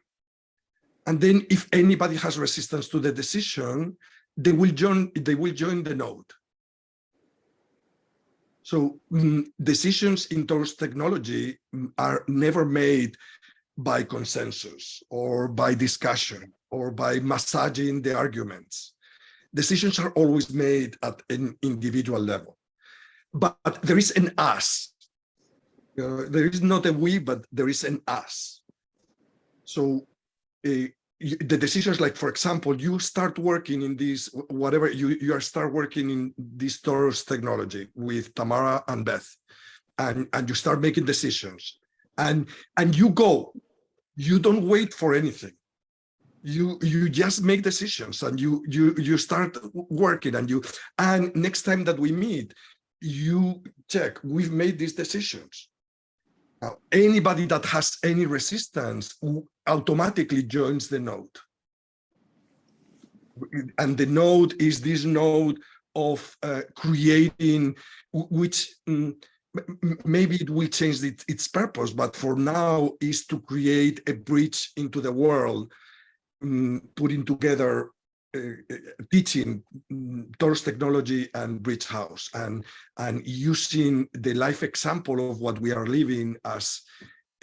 And then if anybody has resistance to the decision, they will join the node. So decisions in Torus technology are never made by consensus or by discussion or by massaging the arguments. Decisions are always made at an individual level. But there is an us. There is not a we, but there is an us. So the decisions, like, for example, you start working in this, whatever, you start working in this Torus technology with Tamara and Beth, and you start making decisions, and you go, you don't wait for anything. You just make decisions, and you start working, and next time that we meet, you check, we've made these decisions. Now, anybody that has any resistance automatically joins the node. And the node is this node of creating, which maybe it will change its purpose, but for now is to create a bridge into the world, putting together teaching Torus technology and Bridge House, and using the life example of what we are living as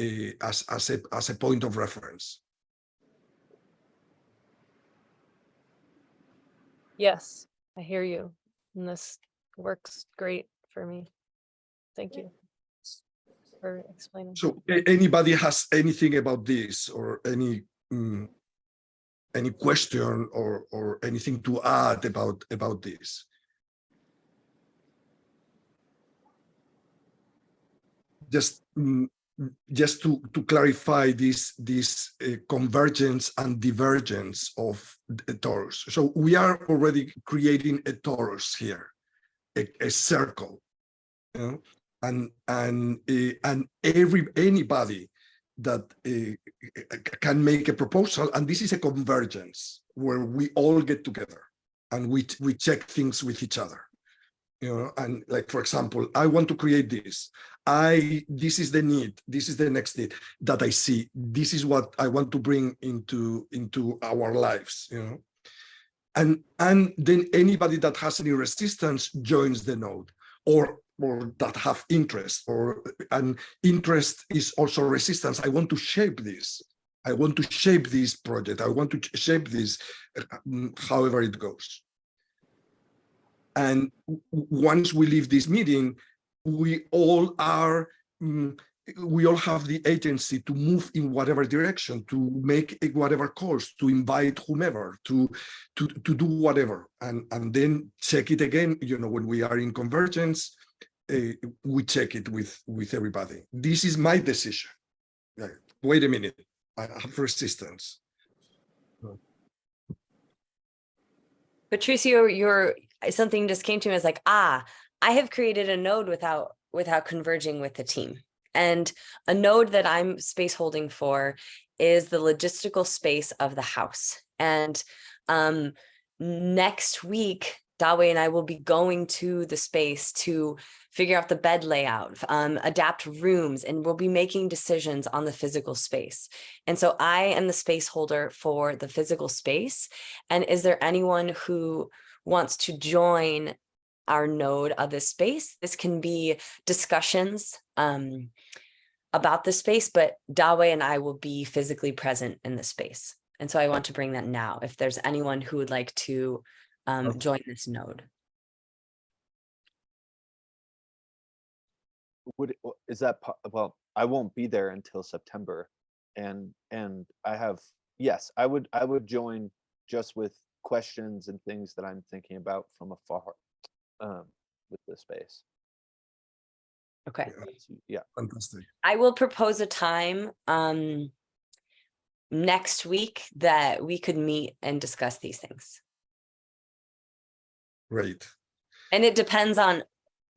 a point of reference. Yes, I hear you, and this works great for me. Thank you for explaining. So anybody has anything about this, or any question or anything to add about this? Just to clarify this convergence and divergence of the Torus. So we are already creating a Torus here, a circle, you know? and anybody that can make a proposal, and this is a convergence where we all get together and we check things with each other, you know. And like, for example, I want to create this. This is the need. This is the next need that I see. This is what I want to bring into our lives, you know. And then anybody that has any resistance joins the node, or that have interest, and interest is also resistance. I want to shape this. I want to shape this project. I want to shape this, however it goes. And once we leave this meeting, we all have the agency to move in whatever direction, to make whatever calls, to invite whomever, to do whatever, and then check it again. You know, when we are in convergence, we check it with everybody. This is my decision. Like, wait a minute, I have resistance. Patricio, something just came to me as like, I have created a node without converging with the team. And a node that I'm space holding for is the logistical space of the house. And next week, Dawe and I will be going to the space to figure out the bed layout, adapt rooms, and we'll be making decisions on the physical space. And so I am the space holder for the physical space. And is there anyone who wants to join our node of this space? This can be discussions about the space, but Dawe and I will be physically present in the space. And so I want to bring that now, if there's anyone who would like to join this node. Is that, well, I won't be there until September, and yes, I would join, just with questions and things that I'm thinking about from afar, with the space. Okay. Yeah. Fantastic. I will propose a time next week that we could meet and discuss these things. Great. And it depends on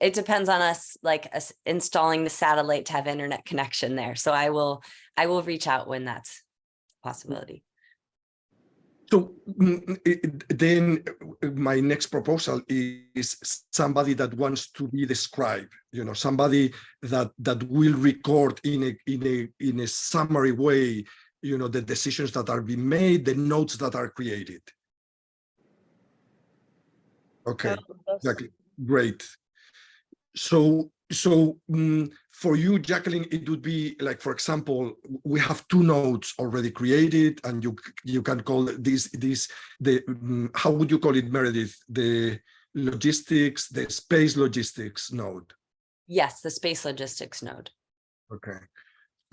us, like us installing the satellite to have internet connection there. So I will reach out when that's a possibility. So then my next proposal is somebody that wants to be the scribe, you know, somebody that will record in a summary way, you know, the decisions that are being made, the notes that are created. Okay, exactly. Great. So for you, Jacqueline, it would be like, for example, we have two nodes already created, and you can call this how would you call it, Meredith? The logistics, the space logistics node. Yes, the space logistics node. Okay,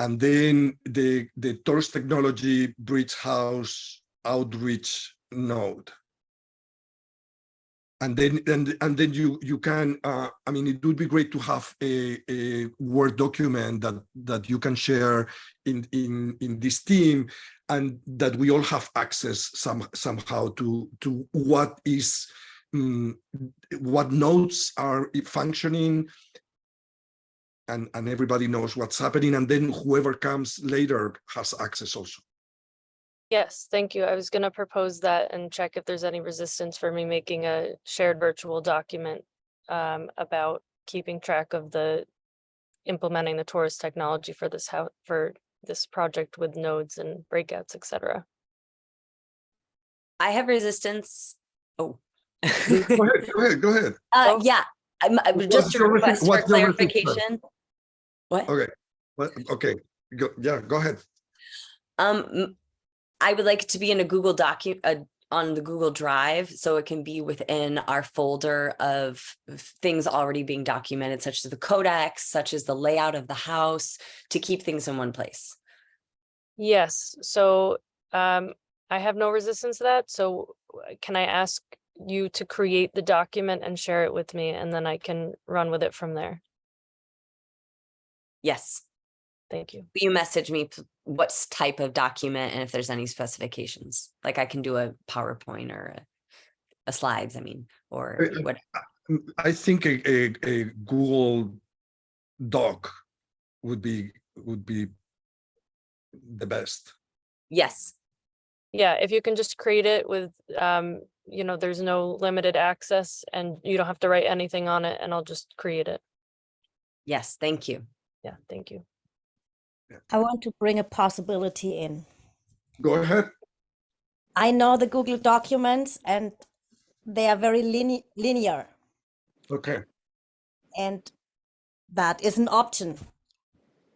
and then the Torus technology bridge house outreach node. And then you can, I mean, it would be great to have a Word document that you can share in this team, and that we all have access somehow to what is, what nodes are functioning, and everybody knows what's happening, and then whoever comes later has access also. Yes, thank you. I was going to propose that and check if there's any resistance for me making a shared virtual document about keeping track of implementing the Torus technology for this project with nodes and breakouts, etc. I have resistance. Oh. Go ahead. Yeah, just to request for clarification. What? Okay. Okay. Go ahead. I would like it to be in a Google document on the Google Drive, so it can be within our folder of things already being documented, such as the codex, such as the layout of the house, to keep things in one place. Yes, so I have no resistance to that. So can I ask you to create the document and share it with me, and then I can run with it from there? Yes. Thank you. You message me what type of document and if there's any specifications. Like I can do a PowerPoint or a slides, I mean, or whatever. I think a Google doc would be the best. Yes. Yeah, if you can just create it with, you know, there's no limited access and you don't have to write anything on it, and I'll just create it. Yes, thank you. Yeah, thank you. I want to bring a possibility in. Go ahead. I know the Google documents and they are very linear, Okay. and that is an option.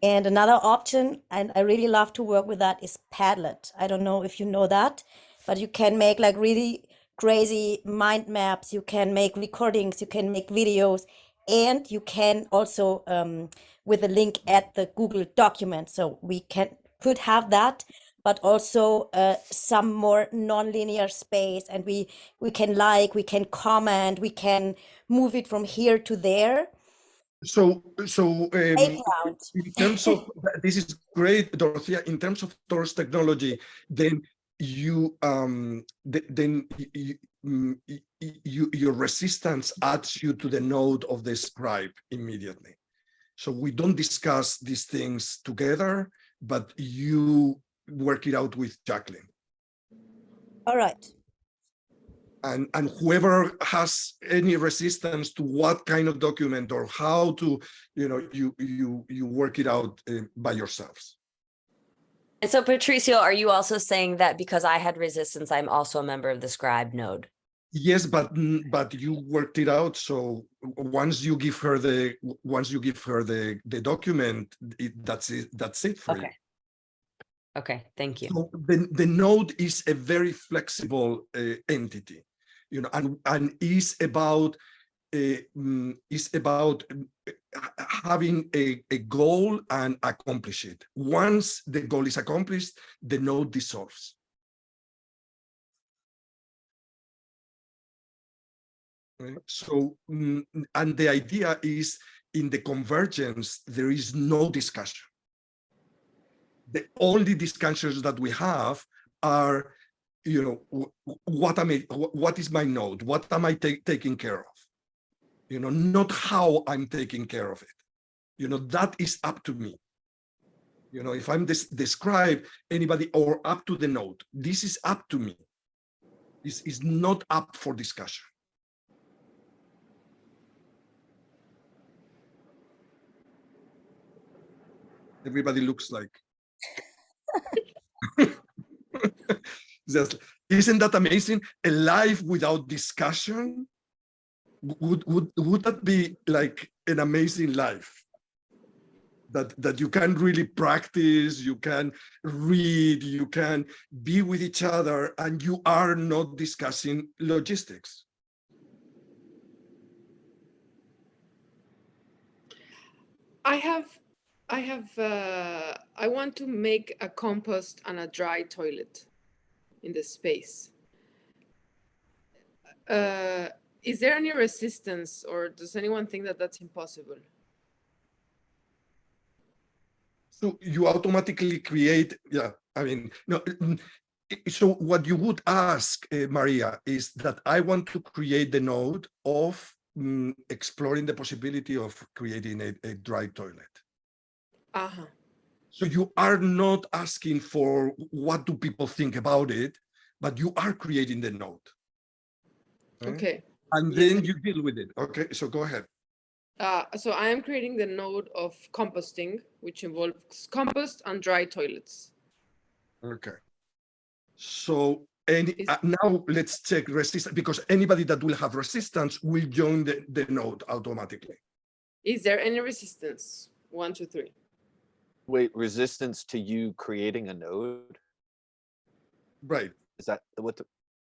And another option, and I really love to work with that, is Padlet. I don't know if you know that, but you can make like really crazy mind maps. You can make recordings, you can make videos, and you can also, with a link at the Google document. So we could have that, but also some more non-linear space, and we can we can comment, we can move it from here to there. So Playground. in terms of this is great, Dorothea. In terms of Torus technology, then you your resistance adds you to the node of the scribe immediately. So we don't discuss these things together, but you work it out with Jacqueline. All right. And whoever has any resistance to what kind of document or how to, you work it out by yourselves. And so Patricio, are you also saying that because I had resistance, I'm also a member of the scribe node? Yes, but you worked it out. So once you give her the document, that's it for you. Okay, thank you. So the node is a very flexible entity, and is about having a goal and accomplish it. Once the goal is accomplished, the node dissolves. Right? So, and the idea is in the convergence, there is no discussion. The only discussions that we have are, what is my node? What am I taking care of? Not how I'm taking care of it. That is up to me. If I'm describe anybody or up to the node, this is up to me. This is not up for discussion. Everybody looks like. Isn't that amazing? A life without discussion? Would that be like an amazing life? That you can really practice, you can read, you can be with each other, and you are not discussing logistics. I want to make a compost and a dry toilet in the space. Is there any resistance, or does anyone think that that's impossible? So you automatically create, no. So what you would ask, Maria, is that I want to create the node of exploring the possibility of creating a dry toilet. Uh-huh. So you are not asking for what do people think about it, but you are creating the node. Right? Okay. And then you deal with it. Okay, so go ahead. So I am creating the node of composting, which involves compost and dry toilets. Okay. So now let's check resistance, because anybody that will have resistance will join the node automatically. Is there any resistance? 1, 2, 3. Wait, resistance to you creating a node? Right. Is that what?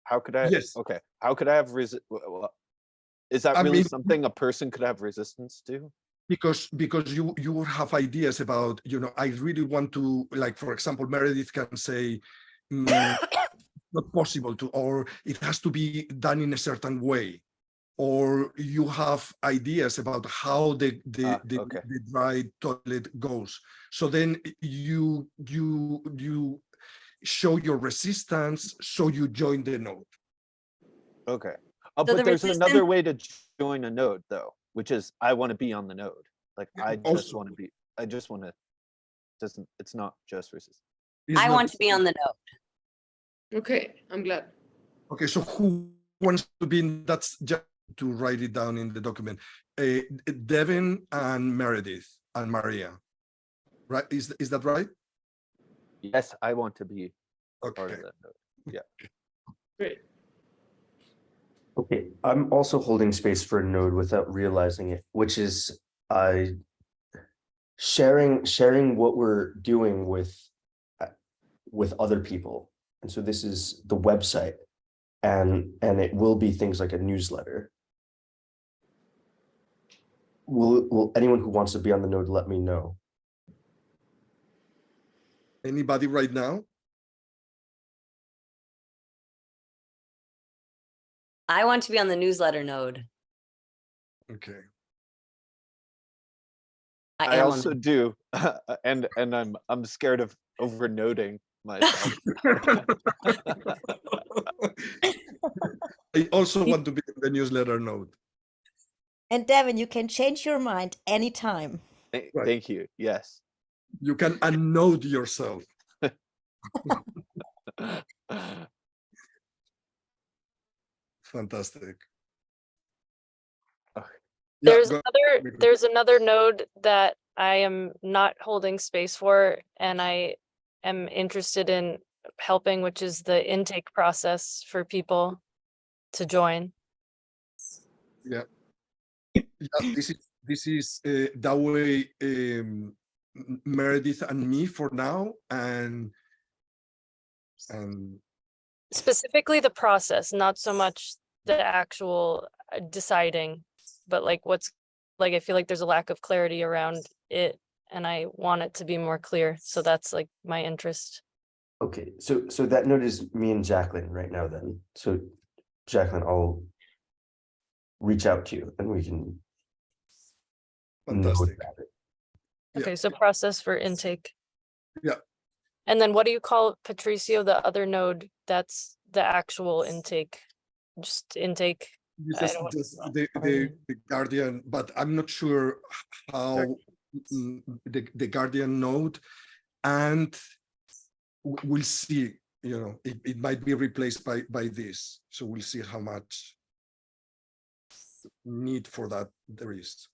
How could I? Yes. Okay. How could I have is that really something a person could have resistance to? Because you will have ideas about, I really want to, like, for example, Meredith can say, not possible to, or it has to be done in a certain way. Or you have ideas about how the dry toilet goes. So then you show your resistance, so you join the node. Okay. So But there's another way to join a node, though, which is I want to be on the node. Like Yeah, I just also- want to be. I just want to. Doesn't. It's not just resist. It's I not- want to be on the note. Okay, I'm glad. Okay, so who wants to be in? That's just to write it down in the document. Devin and Meredith and Maria, right? Is that right? Yes, I want to be part Okay. of that note. Great. Okay, I'm also holding space for a node without realizing it, which is sharing what we're doing with other people. And so this is the website, and it will be things like a newsletter. Will anyone who wants to be on the node let me know? Anybody right now? I want to be on the newsletter node. Okay. I am on also do, and I'm scared of overnoting myself. I also want to be in the newsletter node. And Devin, you can change your mind anytime. Right. Thank you. Yes. You can unnode yourself. Fantastic. Yeah, There's another node that I am not holding space for, and I am interested in helping, which is the intake process for people to join. Yeah, this is that way. Meredith and me for now, and Specifically the process, not so much the actual deciding, but like I feel like there's a lack of clarity around it, and I want it to be more clear. So that's like my interest. Okay, so that node is me and Jacqueline right now then. So Jacqueline, I'll reach out to you and we can node fantastic. about it. Yeah. Okay, so process for intake. Yeah. And then what do you call, Patricio, the other node that's the actual intake? Just intake. This I is don't- just the Guardian, but I'm not sure how the Guardian node, and we'll see. You know, it might be replaced by this, so we'll see how much need for that there is.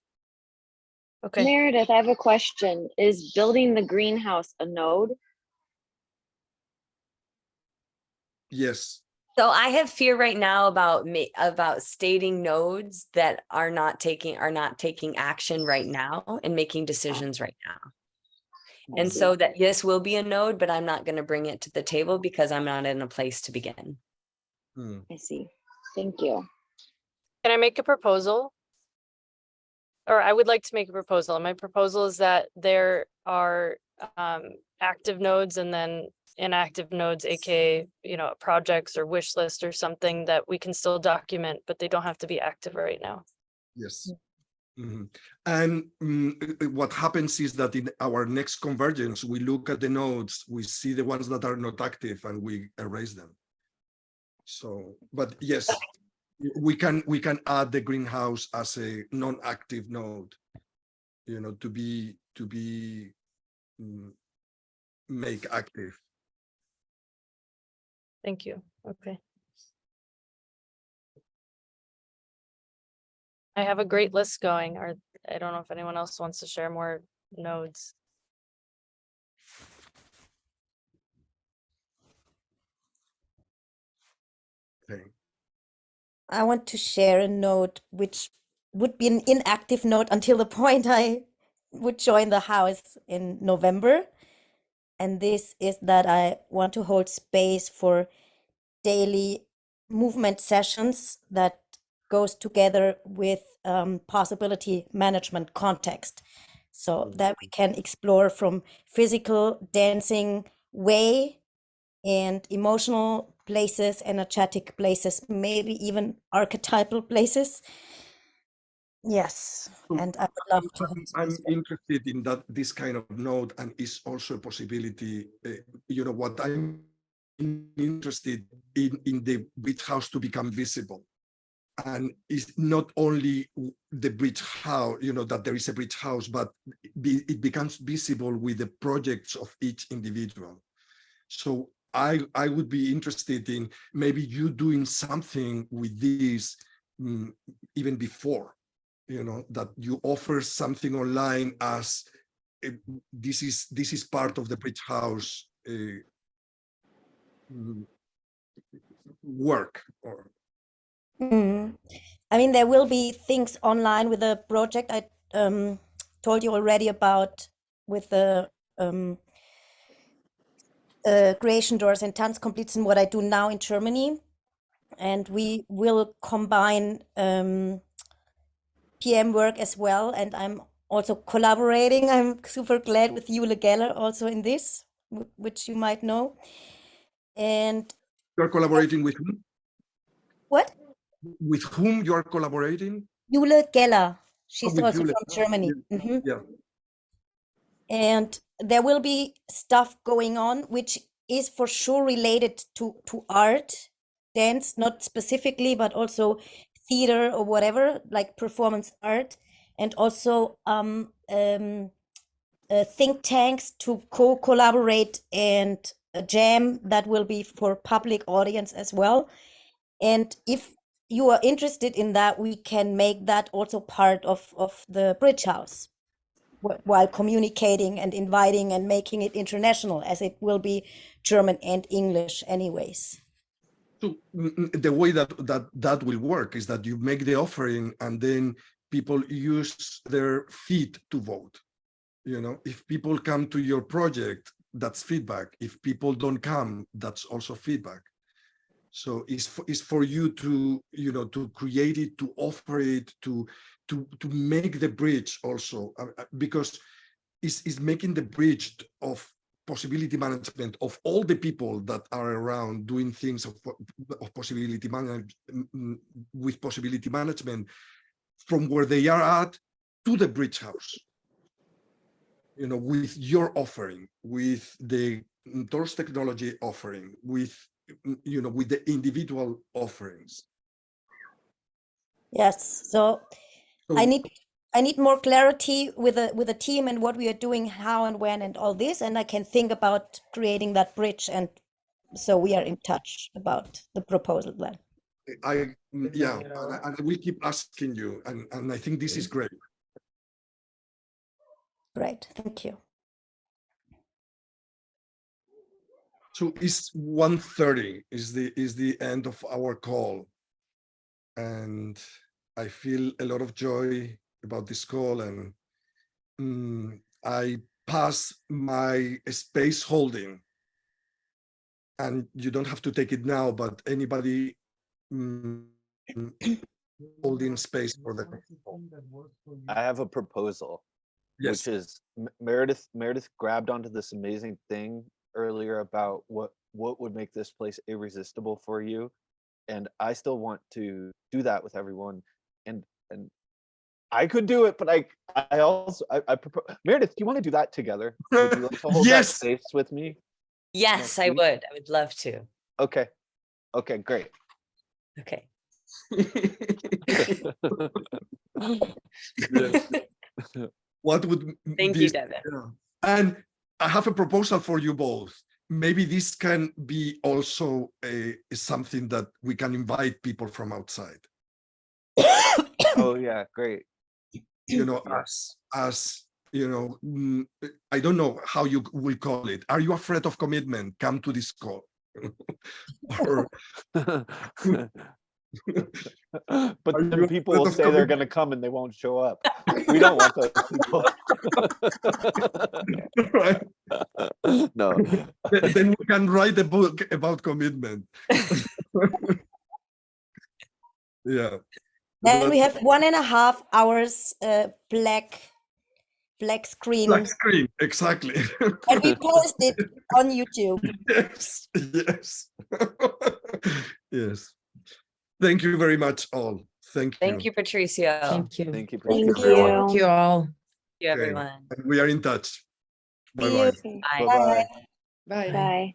Okay. Meredith, I have a question. Is building the greenhouse a node? Yes. So I have fear right now about stating nodes that are not taking action right now and making decisions right now. I And see. so that this will be a node, but I'm not going to bring it to the table because I'm not in a place to begin. I see. Thank you. Can I make a proposal? Or I would like to make a proposal. And my proposal is that there are active nodes and then inactive nodes, aka, projects or wish list or something that we can still document, but they don't have to be active right now. Yes. Mhm. And what happens is that in our next convergence, we look at the nodes, we see the ones that are not active, and we erase them. So, but yes, we can add the greenhouse as a non-active node, to be make active. Thank you. Okay. I have a great list going, or I don't know if anyone else wants to share more nodes. Okay. I want to share a node which would be an inactive node until the point I would join the house in November. And this is that I want to hold space for daily movement sessions that goes together with possibility management context, so that we can explore from physical dancing way and emotional places, energetic places, maybe even archetypal places. Yes, and I would love to. I'm interested in that, this kind of node, and is also a possibility. What I'm interested in the beach house to become visible, and it's not only the bridge house, that there is a bridge house, but it becomes visible with the projects of each individual. So I would be interested in maybe you doing something with this even before, that you offer something online as this is part of the bridge house work. Or I mean, there will be things online with the project I told you already about, with the creation doors and Tanzkomplizen, and what I do now in Germany. And we will combine PM work as well. And I'm also collaborating. I'm super glad with Jule Geller also in this, which you might know. And you're collaborating with whom? what? With whom you are collaborating? Jule Geller. She's with also Jule. from Germany. Yeah. And there will be stuff going on, which is for sure related to art, dance, not specifically, but also theater or whatever, like performance art, and also think tanks to collaborate, and a jam that will be for public audience as well. And if you are interested in that, we can make that also part of the Bridge House, while communicating and inviting and making it international, as it will be German and English anyways. So the way that will work is that you make the offering and then people use their feet to vote. If people come to your project, that's feedback. If people don't come, that's also feedback. So it's for you to to create it, to offer it, to make the bridge also, because it's making the bridge of possibility management of all the people that are around doing things of possibility management, with possibility management, from where they are at to the bridge house. With your offering, with the Torus technology offering, with the individual offerings. Yes. So I need more clarity with the team and what we are doing, how and when and all this, and I can think about creating that bridge, and so we are in touch about the proposal then. And I will keep asking you, and I think this is great. Great, thank you. So it's 1:30 is the end of our call, and I feel a lot of joy about this call, and I pass my space holding, and you don't have to take it now, but anybody holding space for them. I have a proposal, Yes. which is Meredith grabbed onto this amazing thing earlier about what would make this place irresistible for you, and I still want to do that with everyone, and I could do it, but I also propose. Meredith, do you want to do that together? Would you like to hold Yes. that space with me? Yes, I week? would. I would love to. Okay, great. Okay. What would Thank you, Devin. And I have a proposal for you both. Maybe this can be also something that we can invite people from outside. Oh yeah, great. As I don't know how you will call it. Are you afraid of commitment? Come to this call. Or, but then people will say they're going to come and they won't show up. We don't want those people. right? No. Then we can write a book about commitment. Yeah. Then we have 1.5 hours black screen. Black screen, exactly. And we post it on YouTube. Yes, yes. Yes. Thank you very much, all. Thank you. Thank you, Patricio. Thank you. Thank you. Thank Patricia. you. Thank you all. Thank you, Okay. everyone. And we are in touch. See you. Bye-bye. Bye. Bye-bye. Bye. Bye.